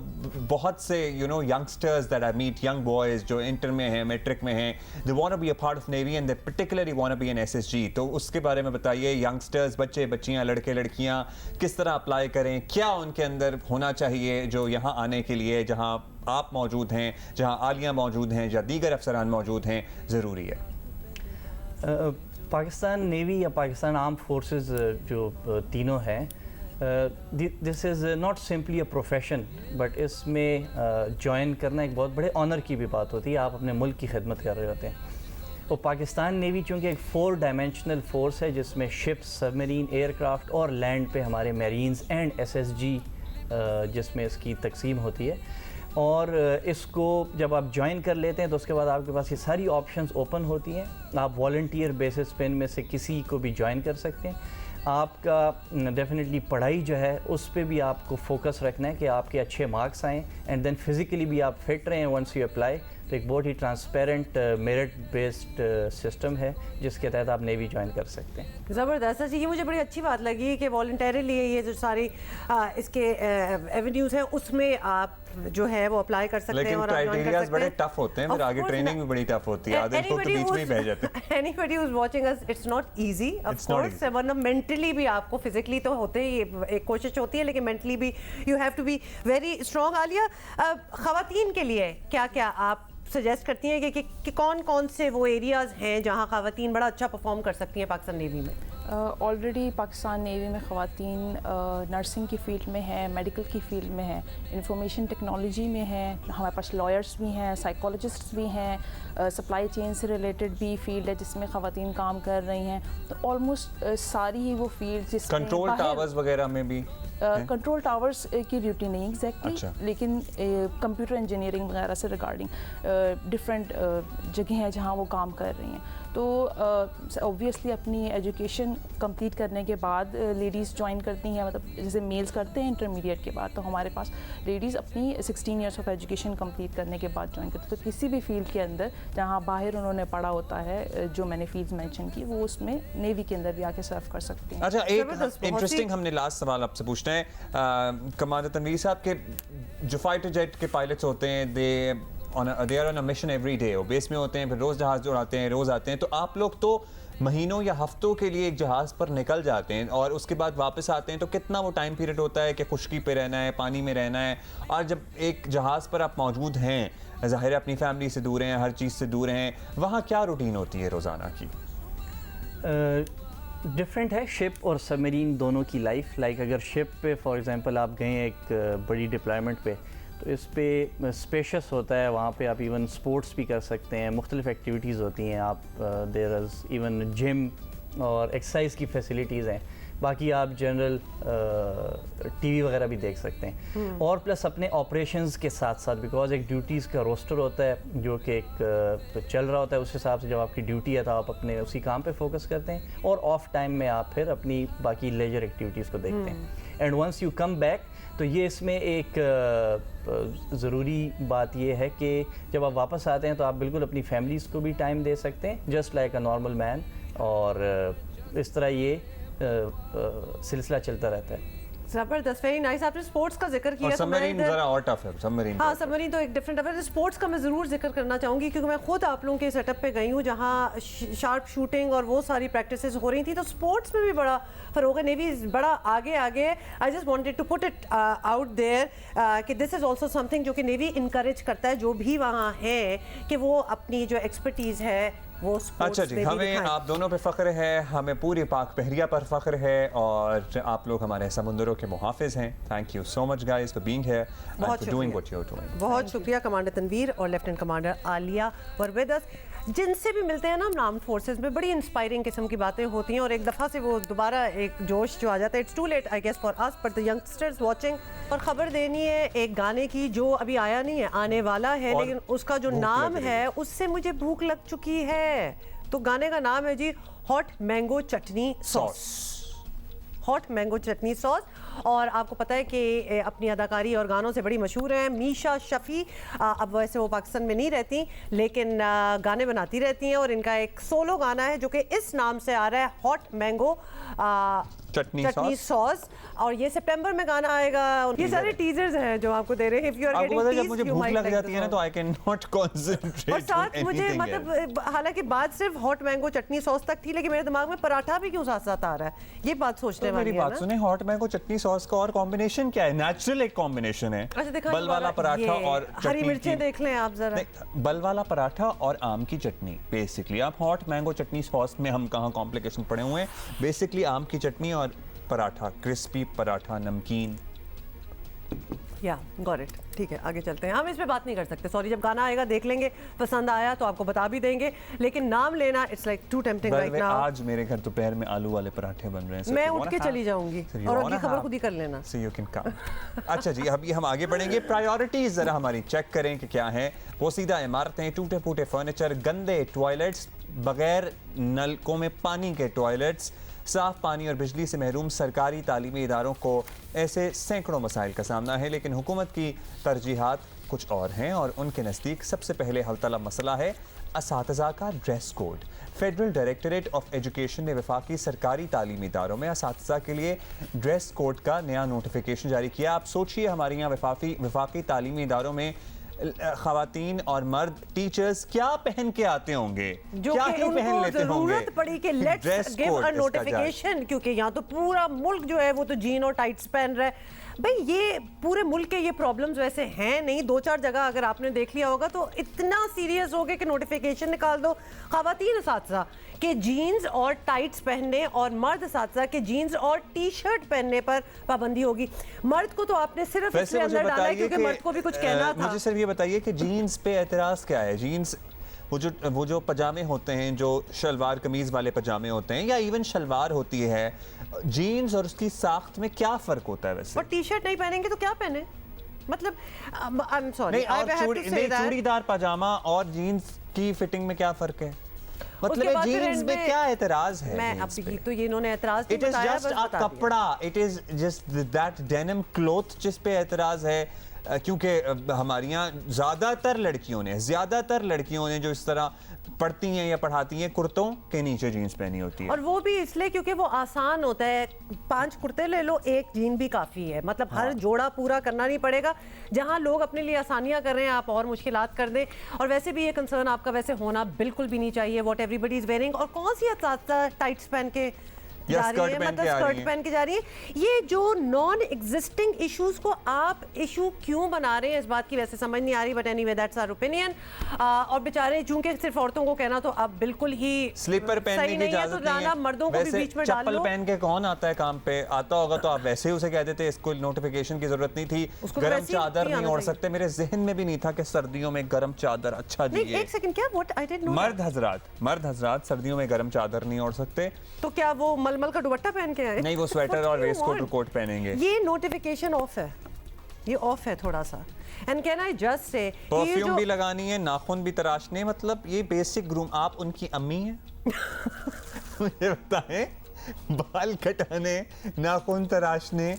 बहुत से youngsters that I meet, young boys जो इंटर में हैं, मैट्रिक में हैं, they want to be a part of navy and they particularly want to be an SSG. तो उसके बारे में बताइए, यंगस्टर्स, बच्चे बच्चियाँ, लड़के लड़कियाँ किस तरह अप्लाई करें, क्या उनके अंदर होना चाहिए जो यहाँ आने के लिए, जहाँ आप मौजूद हैं, जहाँ आलिया मौजूद हैं, या दीगर अफसरान मौजूद हैं, ज़रूरी है? पाकिस्तान नेवी या पाकिस्तान आर्म फोर्सेस जो तीनों हैं, this is not simply a profession, but इसमें ज्वाइन करना एक बहुत बड़े ऑनर की भी बात होती है। आप अपने मुल्क की खिदमत कर रहे होते हैं। और पाकिस्तान नेवी चूँकि एक 4 डायमेंशनल फोर्स है जिसमें शिप्स, सबमरीन, एयरक्राफ्ट और लैंड पे हमारे मैरीन्स एंड एसएसजी जिसमें इसकी तकसीम होती है, और इसको जब आप ज्वाइन कर लेते हैं तो उसके बाद आपके पास ये सारी ऑप्शंस ओपन होती हैं। आप वॉलंटियर बेसिस पे इनमें से किसी को भी ज्वाइन कर सकते हैं। आपका डेफिनेटली पढ़ाई जो है उस पे भी आपको फोकस रखना है कि आपके अच्छे मार्क्स आएँ, एंड देन फिज़िकली भी आप फिट रहें वंस यू अप्लाई। तो एक बहुत ही ट्रांसपेरेंट मेरिट बेस्ड सिस्टम है जिसके तहत आप नेवी ज्वाइन कर सकते हैं। ज़बरदस्त जी, ये मुझे बड़ी अच्छी बात लगी कि वॉलंटरीली ये जो सारी इसके एवेन्यूज़ हैं उसमें आप जो है वो अप्लाई कर सकते हैं। और क्राइटेरियाज बड़े टफ होते हैं, फिर आगे ट्रेनिंग भी बड़ी टफ होती है, आधे लोग तो बीच में ही बह जाते हैं। Anybody who is watching us, it's not easy of course, वरना मेंटली भी आपको, फिजिकली तो होते ही एक कोशिश होती है, लेकिन मेंटली भी you have to be very strong. Aliya, ख़वातीन के लिए क्या क्या आप सजेस्ट करती हैं कि कौन कौन से वो एरियाज़ हैं जहाँ ख़वातीन बड़ा अच्छा परफॉर्म कर सकती हैं पाकिस्तान नेवी में? ऑलरेडी पाकिस्तान नेवी में ख़वातीन नर्सिंग की फ़ील्ड में है, मेडिकल की फ़ील्ड में है, इंफॉर्मेशन टेक्नोलॉजी में है, हमारे पास लॉयर्स भी हैं, साइकोलॉजिस्ट भी हैं, सप्लाई चेन से रिलेटेड भी फील्ड है जिसमें ख़वातीन काम कर रही हैं। तो ऑलमोस्ट सारी ही वो फील्ड जिसमें कंट्रोल टावर्स वगैरह में भी कंट्रोल टावर्स की ड्यूटी नहीं एग्जैक्टली, अच्छा। लेकिन कंप्यूटर इंजीनियरिंग वगैरह से रिगार्डिंग डिफरेंट जगह हैं जहाँ वो काम कर रही हैं। तो ऑब्वियसली अपनी एजुकेशन कंप्लीट करने के बाद लेडीज़ ज्वाइन करती हैं, मतलब जैसे मेल्स करते हैं इंटरमीडिएट के बाद, तो हमारे पास लेडीज़ अपनी 16 ईयर्स ऑफ एजुकेशन कंप्लीट करने के बाद ज्वाइन करती हैं। तो किसी भी फील्ड के अंदर जहाँ बाहर उन्होंने पढ़ा होता है, जो मैंने फील्ड्स मेंशन की, वो उसमें नेवी के अंदर भी आके सर्व कर सकती हैं। अच्छा, एक इंटरेस्टिंग हमने लास्ट सवाल आपसे पूछना है, कमांडर तनवीर साहब के जो फाइटर जेट के पायलट्स होते हैं, they are on a mission every day, वो बेस में होते हैं, फिर रोज़ जहाज़ उड़ाते हैं, रोज़ आते हैं। तो आप लोग तो महीनों या हफ्तों के लिए एक जहाज़ पर निकल जाते हैं और उसके बाद वापस आते हैं, तो कितना वो टाइम पीरियड होता है कि खुश्की पे रहना है, पानी में रहना है? और जब एक जहाज़ पर आप मौजूद हैं, ज़ाहिर है अपनी फैमिली से दूर हैं, हर चीज़ से दूर हैं, वहाँ क्या रूटीन होती है रोज़ाना की? डिफरेंट है शिप और सबमरीन दोनों की लाइफ। लाइक अगर शिप पे फॉर एग्जांपल आप गए एक बड़ी डिप्लॉयमेंट पे, तो इस पे स्पेशस होता है, वहाँ पे आप इवन स्पोर्ट्स भी कर सकते हैं, मुख्तलिफ एक्टिविटीज़ होती हैं, आप देयर इज़ इवन जिम और एक्सरसाइज की फैसिलिटीज़ हैं। बाकी आप जनरल टीवी वगैरह भी देख सकते हैं। और प्लस अपने ऑपरेशंस के साथ साथ, बिकॉज एक ड्यूटीज़ का रोस्टर होता है जो कि एक चल रहा होता है, उस हिसाब से जब आपकी ड्यूटी है तो आप अपने उसी काम पे फोकस करते हैं, और ऑफ टाइम में आप फिर अपनी बाकी लेजर एक्टिविटीज़ को देखते हैं। And once you come back, तो ये इसमें एक ज़रूरी बात ये है कि जब आप वापस आते हैं तो आप बिल्कुल अपनी फैमिलीज़ को भी टाइम दे सकते हैं, just like a normal man, और इस तरह ये सिलसिला चलता रहता है। जबरदस्त, वेरी नाइस। आपने स्पोर्ट्स का जिक्र किया, तो मैं सबमरीन जरा और टफ है। सबमरीन, हाँ, सबमरीन तो एक डिफरेंट है। स्पोर्ट्स का मैं ज़रूर जिक्र करना चाहूँगी क्योंकि मैं खुद आप लोगों के सेटअप पे गई हूँ जहाँ शार्प शूटिंग और वो सारी प्रैक्टिसेस हो रही थी, तो स्पोर्ट्स में भी बड़ा फ़रोग है। नेवी बड़ा आगे आगे। I just wanted to put it out there कि दिस इज़ ऑल्सो समथिंग जो कि नेवी इंकरेज करता है जो भी वहाँ है, कि वो अपनी जो एक्सपर्टीज़ है वो स्पोर्ट्स अच्छा जी, हमें आप दोनों पे फ़ख्र है, हमें पूरी पाक बहरिया पर फ़ख्र है, और आप लोग हमारे समुंदरों के मुहाफ़िज़ हैं। Thank you so much guys for being here and for doing what you are doing. बहुत शुक्रिया कमांडर तनवीर और lieutenant commander Aliya were with us. जिनसे भी मिलते हैं ना हम आर्म्ड फोर्सेस में, बड़ी इंस्पायरिंग किस्म की बातें होती हैं, और एक दफ़ा से वो दोबारा एक जोश जो आ जाता है। It's too late I guess for us but the youngsters watching. और ख़बर देनी है एक गाने की जो अभी आया नहीं है, आने वाला है, लेकिन उसका जो नाम है उससे मुझे भूख लग चुकी है। तो गाने का नाम है जी हॉट मैंगो चटनी सॉस। हॉट मैंगो चटनी सॉस। और आपको पता है कि अपनी अदाकारी और गानों से बड़ी मशहूर हैं मीशा शफ़ी। अब वैसे वो पाकिस्तान में नहीं रहती, लेकिन गाने बनाती रहती हैं, और इनका एक सोलो गाना है जो कि इस नाम से आ रहा है, हॉट मैंगो चटनी सॉस। और ये सितंबर में गाना आएगा। ये सारे टीजर्स हैं जो आपको दे रहे हैं। If you are getting teased, जब मुझे भूख लग जाती है ना तो आई कैन नॉट कंसंट्रेट। और साथ मुझे मतलब हालांकि बात सिर्फ हॉट मैंगो चटनी सॉस तक थी, लेकिन मेरे दिमाग में पराठा भी क्यों साथ साथ आ रहा है, ये बात सोचने वाली है। मेरी बात सुने, हॉट मैंगो चटनी सॉस का और कॉम्बिनेशन क्या है? नेचुरल एक कॉम्बिनेशन है। बल वाला पराठा और हरी मिर्चें देख लें आप जरा। बल वाला पराठा और आम की चटनी बेसिकली। आप हॉट मैंगो चटनी सॉस में हम कहाँ कॉम्प्लिकेशन पड़े हुए हैं। बेसिकली आम की चटनी और पराठा, क्रिस्पी पराठा, नमकीन। या गॉट इट। ठीक है, आगे चलते हैं। हम इस पे बात नहीं कर सकते, सॉरी। जब गाना आएगा देख लेंगे, पसंद आया तो आपको बता भी देंगे, लेकिन नाम लेना it's like too tempting right now. आज मेरे घर दोपहर में आलू वाले पराठे बन रहे हैं। मैं उठ के चली जाऊंगी और अगली खबर खुद ही कर लेना। So you can come. अच्छा जी, अभी हम आगे बढ़ेंगे। प्रायोरिटीज जरा हमारी चेक करें कि क्या है। पोसीदा इमारतें, टूटे फूटे फर्नीचर, गंदे टॉयलेट्स, बगैर नलकों में पानी के टॉयलेट्स, साफ पानी और बिजली से महरूम सरकारी तालीमी इदारों को ऐसे सैकड़ों मसाइल का सामना है, लेकिन हुकूमत की तरजीहात कुछ और हैं, और उनके नज़दीक सबसे पहले हल तलब मसला है असातिज़ा का dress code. Federal directorate of education ने वफाकी सरकारी तालीमी इदारों में असातिज़ा के लिए ड्रेस कोड का नया नोटिफिकेशन जारी किया। आप सोचिए, हमारे यहाँ वफाकी तालीमी इदारों में ख़वातीन और मर्द टीचर्स क्या पहन के आते होंगे, जो क्या कि पहन लेते होंगे। जरूरत पड़ी कि लेट्स गिव अ नोटिफिकेशन, क्योंकि यहाँ तो पूरा मुल्क जो है वो तो जीन और टाइट्स पहन रहा है। भाई ये पूरे मुल्क के ये प्रॉब्लम्स वैसे हैं नहीं, दो चार जगह अगर आपने देख लिया होगा तो इतना सीरियस हो गया कि नोटिफिकेशन निकाल दो। ख़वातीन असातिज़ा के जीन्स और टाइट्स पहनने और मर्द असातिज़ा के जीन्स और टी शर्ट पहनने पर पाबंदी होगी। मर्द को तो आपने सिर्फ इसलिए अंदर डाला है क्योंकि मर्द को भी कुछ कहना था। मुझे सिर्फ ये बताइए कि जीन्स पे एतराज़ क्या है? जीन्स वो जो पजामे होते हैं, जो शलवार कमीज़ वाले पजामे होते हैं, या इवन शलवार होती है, जीन्स और उसकी साख्त में क्या फ़र्क होता है वैसे? और टी शर्ट नहीं पहनेंगे तो क्या पहने? मतलब आई एम सॉरी, चूड़ीदार पजामा और जीन्स की फिटिंग में क्या फ़र्क है? मतलब जीन्स में क्या एतराज़ है? मैं अब तो ये इन्होंने एतराज़ नहीं बताया, बस बता दिया। कपड़ा, it is just that denim cloth जिस पे एतराज़ है, क्योंकि हमारे यहाँ ज़्यादातर लड़कियों ने जो इस तरह पढ़ती हैं या पढ़ाती हैं, कुर्तों के नीचे जीन्स पहनी होती है। और वो भी इसलिए क्योंकि वो आसान होता है। 5 कुर्ते ले लो, एक जीन भी काफ़ी है। मतलब हर जोड़ा पूरा करना नहीं पड़ेगा। जहाँ लोग अपने लिए आसानियाँ कर रहे हैं, आप और मुश्किलात कर दें। और वैसे भी ये कंसर्न आपका वैसे होना बिल्कुल भी नहीं चाहिए। व्हाट एवरीबडी इज वेयरिंग, और कौन सी टाइट्स पहन के जा रही है, मतलब स्कर्ट पहन के जा रही है। ये जो नॉन एग्जिस्टिंग इश्यूज को आप इशू क्यों बना रहे हैं, इस बात की वैसे समझ नहीं आ रही। But anyway that's our opinion. और बेचारे चूंकि सिर्फ औरतों को कहना तो अब बिल्कुल ही स्लीपर पहनने की इजाजत नहीं है। मर्दों को भी बीच में डाल लो। चप्पल पहन के कौन आता है काम पे? आता होगा तो आप वैसे ही उसे कह देते, इसको नोटिफिकेशन की जरूरत नहीं थी। गरम चादर नहीं ओढ़ सकते, मेरे जहन में भी नहीं था कि सर्दियों में गरम चादर। अच्छा जी, एक सेकंड, क्या व्हाट आई डिडंट नो। मर्द हजरात सर्दियों में गरम चादर नहीं ओढ़ सकते। तो क्या वो मलमल का दुपट्टा पहन के आए? नहीं, वो स्वेटर और वेस्ट कोट कोट पहनेंगे। ये नोटिफिकेशन ऑफ है, ये ऑफ है थोड़ा सा। एंड कैन आई जस्ट से परफ्यूम भी लगानी है, नाखून भी तराशने, मतलब ये बेसिक ग्रूम। आप उनकी अम्मी हैं? मुझे बताएं, बाल कटाने, नाखून तराशने,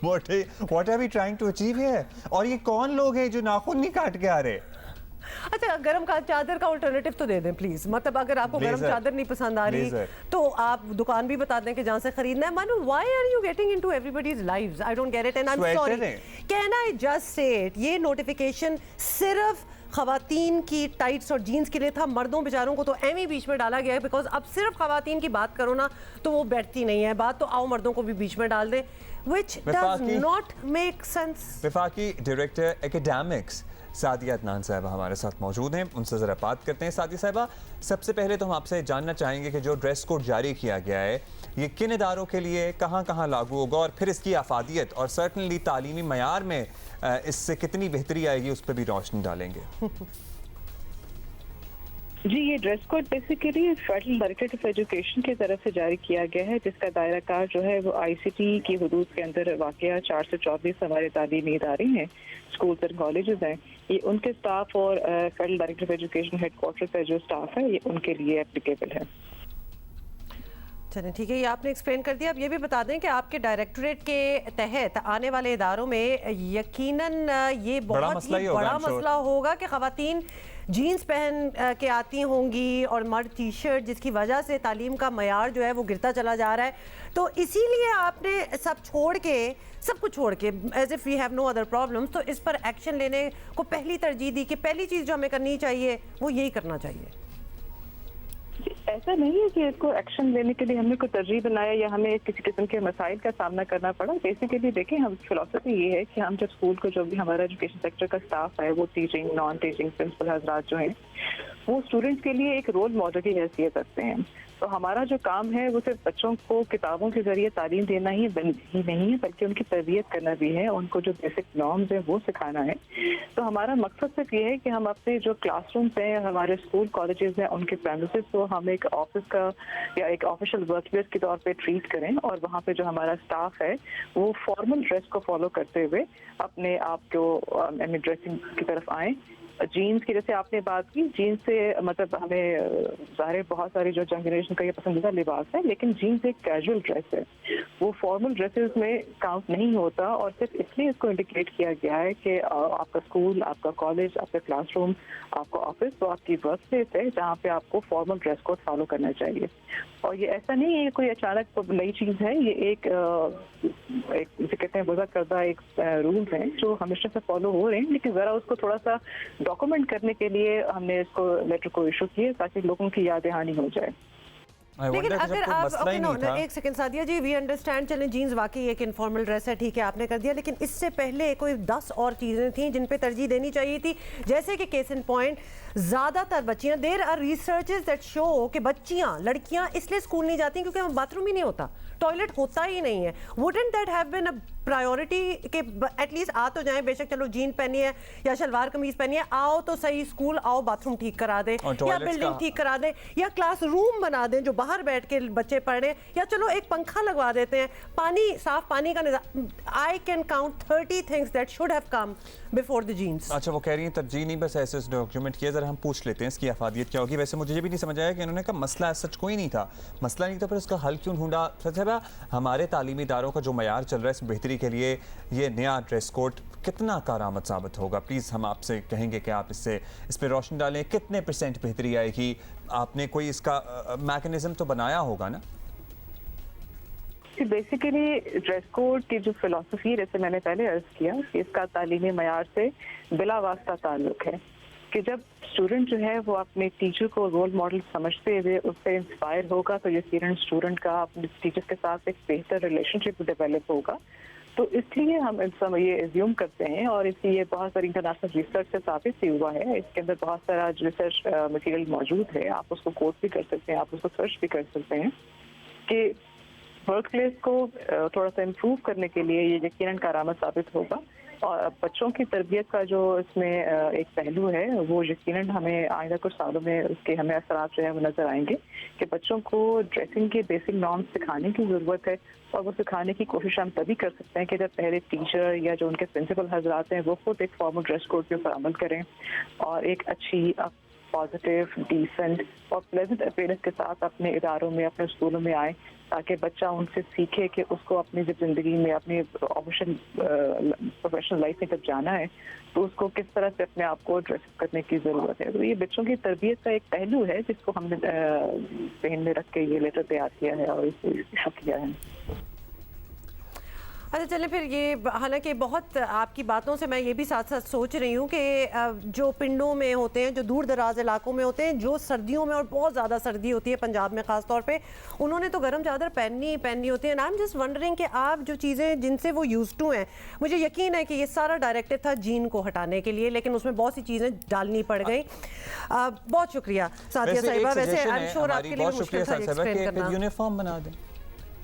what are we trying to achieve here? और ये कौन लोग हैं जो नाखून नहीं काट के आ रहे? अच्छा, गरम का चादर का अल्टरनेटिव तो दे दें प्लीज। मतलब अगर आपको गरम चादर नहीं पसंद आ रही तो आप दुकान भी बता दें कि जहां से खरीदना है। मानो why are you getting into everybody's lives? I don't get it and I am sorry. Can I just say it, ये नोटिफिकेशन सिर्फ खवातीन की टाइट्स और जीन्स के लिए था, मर्दों बेचारों को तो एम ही बीच में डाला गया है। बिकॉज अब सिर्फ खवातीन की बात करो ना तो वो बैठती नहीं है बात, तो आओ मर्दों को भी बीच में डाल दे, which does not make sense। वफाकी डायरेक्टर एकेडमिक्स सादिया अदनान साहबा हमारे साथ मौजूद हैं, उनसे ज़रा बात करते हैं। सादिया साहबा, सबसे पहले तो हम आपसे जानना चाहेंगे कि जो ड्रेस कोड जारी किया गया है ये किन इदारों के लिए कहाँ कहाँ लागू होगा, और फिर इसकी आफादियत और सर्टनली तालीमी मयार में इससे कितनी बेहतरी आएगी, उस पर भी रोशनी डालेंगे। जी, ये dress code basically federal directorate of education की तरफ से जारी किया गया है, जिसका दायरा कार जो है वो ICT की हदूद के अंदर वाक़या 424 हमारे तालीमी इदारे हैं, स्कूल्स और कॉलेजेस हैं। ये उनके स्टाफ और federal directorate of education headquarter का जो स्टाफ है ये उनके लिए एप्लीकेबल है। चलें ठीक है, ये आपने एक्सप्लेन कर दिया। अब ये भी बता दें कि आपके डायरेक्टरेट के तहत आने वाले इदारों में यकीनन ये बहुत ही बड़ा मसला होगा कि खवातीन जीन्स पहन के आती होंगी और मर्द टी शर्ट, जिसकी वजह से तालीम का मयार जो है वो गिरता चला जा रहा है। तो इसीलिए आपने सब कुछ छोड़ के as if we have no other problems, तो इस पर एक्शन लेने को पहली तरजीह दी कि पहली चीज़ जो हमें करनी चाहिए वो यही करना चाहिए। ऐसा नहीं है कि इसको एक्शन लेने के लिए हमने कोई तरजीह बनाया या हमें किसी किस्म के मसाइल का सामना करना पड़ा। बेसिकली देखें, हम फिलॉसफी ये है कि हम जब स्कूल को, जो भी हमारा एजुकेशन सेक्टर का स्टाफ है, वो टीचिंग, नॉन टीचिंग, प्रिंसिपल हजरात जो हैं, वो स्टूडेंट्स के लिए एक रोल मॉडल की हैसियत रखते हैं। तो हमारा जो काम है वो सिर्फ बच्चों को किताबों के जरिए तालीम देना ही नहीं है, बल्कि उनकी तरबियत करना भी है, उनको जो बेसिक नॉर्म्स हैं वो सिखाना है। तो हमारा मकसद सिर्फ ये है कि हम अपने जो क्लासरूम्स हैं, हमारे स्कूल कॉलेजेस हैं, उनके प्रेमिसेस को हम एक ऑफिस का या एक ऑफिशियल वर्क प्लेस के तौर पे ट्रीट करें, और वहाँ पे जो हमारा स्टाफ है वो फॉर्मल ड्रेस को फॉलो करते हुए अपने आप को ड्रेसिंग की तरफ आएँ। जीन्स की जैसे आपने बात की, जीन्स से मतलब हमें ज़ाहिर बहुत सारी जो जंग जनरेशन का ये पसंदीदा लिबास है, लेकिन जीन्स एक कैजुअल ड्रेस है, वो फॉर्मल ड्रेसेस में काउंट नहीं होता। और सिर्फ इसलिए इसको इंडिकेट किया गया है कि आपका स्कूल, आपका कॉलेज, आपका क्लासरूम, आपका ऑफिस, तो आपकी वर्क प्लेस है जहाँ पे आपको फॉर्मल ड्रेस कोड फॉलो करना चाहिए। और ये ऐसा नहीं है कोई अचानक नई चीज़ है, ये एक जिसे कहते हैं वज़ा करदा एक रूल्स हैं जो हमेशा से फॉलो हो रहे हैं, लेकिन ज़रा उसको थोड़ा सा डॉक्यूमेंट करने के लिए हमने इसको लेटर को इशू किए ताकि लोगों की याद दहानी हो जाए। लेकिन अगर आप एक second Sadia ji, we understand, चलें जीन्स वाकई एक इनफॉर्मल ड्रेस है, ठीक है आपने कर दिया, लेकिन इससे पहले कोई 10 और चीज़ें थी जिन पे तरजीह देनी चाहिए थी। जैसे कि केस इन पॉइंट, ज़्यादातर बच्चियां, there are researches that show कि बच्चियां, लड़कियां इसलिए स्कूल नहीं जाती क्योंकि बाथरूम ही नहीं होता, टॉयलेट होता ही नहीं है। Wouldn't that have been a priority के एटलीस्ट आ तो जाएं, बेशक चलो जीन पहनी है या शलवार कमीज पहनी है, आओ तो सही स्कूल आओ, बाथरूम ठीक करा दें या बिल्डिंग ठीक करा दें या क्लास रूम बना दें जो बाहर बैठ के बच्चे पढ़ रहे हैं, या चलो एक पंखा लगवा देते हैं, पानी, साफ पानी का निज़ाम। I can count 30 things that should have come before the genes. अच्छा, वो कह रही हैं तरजीह नहीं, बस ऐसे डॉक्यूमेंट किया। जरा हम पूछ लेते हैं इसकी अफादियत क्या होगी। वैसे मुझे ये भी नहीं समझ आया कि इन्होंने कहा मसला सच कोई नहीं था, मसला नहीं था, पर इसका हल क्यों ढूंढा। सच है, हमारे तालीमी इदारों का जो मयार चल रहा है, इस बेहतरी के लिए ये नया ड्रेस कोड कितना कारआमद साबित होगा? प्लीज़ हम आपसे कहेंगे कि आप इस पर रोशनी डालें, कितने % बेहतरी आएगी? आपने कोई इसका मैकेनिज्म तो बनाया होगा ना? बेसिकली ड्रेस कोड की जो फिलॉसफी, जैसे मैंने पहले अर्ज किया, इसका तालीमी मयार से बिला वास्ता ताल्लुक है कि जब स्टूडेंट जो है वो अपने टीचर को रोल मॉडल समझते हुए उससे इंस्पायर होगा, तो यकीनन स्टूडेंट का अपने टीचर के साथ एक बेहतर रिलेशनशिप डेवलप होगा। तो इसलिए हम ये एज्यूम करते हैं, और इसलिए बहुत सारी इंटरनेशनल रिसर्च से साबित भी हुआ है, इसके अंदर बहुत सारा रिसर्च मटेरियल मौजूद है, आप उसको कोट भी कर सकते हैं, आप उसको सर्च भी कर सकते हैं कि वर्क प्लेस को थोड़ा सा इम्प्रूव करने के लिए ये यकीनन कारआमद साबित होगा और बच्चों की तरबियत का जो इसमें एक पहलू है वो यकीनन हमें आइंदा कुछ सालों में उसके हमें असरात जो है वो नजर आएंगे कि बच्चों को ड्रेसिंग के बेसिक नॉर्म्स सिखाने की ज़रूरत है। और वो सिखाने की कोशिश हम तभी कर सकते हैं कि जब पहले टीचर या जो उनके प्रिंसिपल हजरात हैं वो खुद एक फॉर्मल ड्रेस कोड के ऊपर अमल करें और एक अच्छी पॉजिटिव, डिसेंट और प्लेजेंट अपीयरेंस के साथ अपने इदारों में, अपने स्कूलों में आए, ताकि बच्चा उनसे सीखे कि उसको अपनी जब ज़िंदगी में, अपनी प्रोफेशनल लाइफ में जब जाना है तो उसको किस तरह से अपने आप को ड्रेसअप करने की ज़रूरत है। तो ये बच्चों की तरबियत का एक पहलू है जिसको हमने जहन में रख के ये लेटर तैयार किया है और इसको किया है। अच्छा चलें फिर, ये हालांकि बहुत आपकी बातों से मैं ये भी साथ साथ सोच रही हूँ कि जो पिंडों में होते हैं, जो दूर दराज इलाकों में होते हैं, जो सर्दियों में और बहुत ज़्यादा सर्दी होती है पंजाब में ख़ास तौर पे, उन्होंने तो गर्म चादर पहननी होती है। आई एम जस्ट वंडरिंग कि आप जो चीज़ें जिनसे वो यूज्ड टू हैं, मुझे यकीन है कि ये सारा डायरेक्टिव था जीन को हटाने के लिए, लेकिन उसमें बहुत सी चीज़ें डालनी पड़ गई। बहुत शुक्रिया साथिया साहिबा, वैसे आई एम श्योर आपके लिए मुश्किल था एक्सप्लेन करना। यूनिफॉर्म बना दें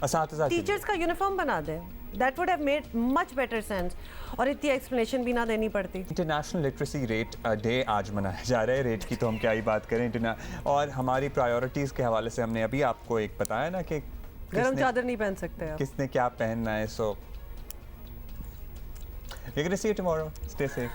असातिज़ा के लिए। टीचर्स का यूनिफॉर्म बना दें, that would have made much better sense और इतनी एक्सप्लेनेशन भी ना देनी पड़ती। इंटरनेशनल लिटरेसी रेट डे आज मनाया जा रहा है। रेट की तो हम क्या ही बात करें, और हमारी प्रायोरिटीज़ के हवाले से हमने अभी आपको एक बताया ना कि गरम चादर नहीं पहन सकते आप, किसने क्या पहनना है। So we can see you tomorrow, stay safe.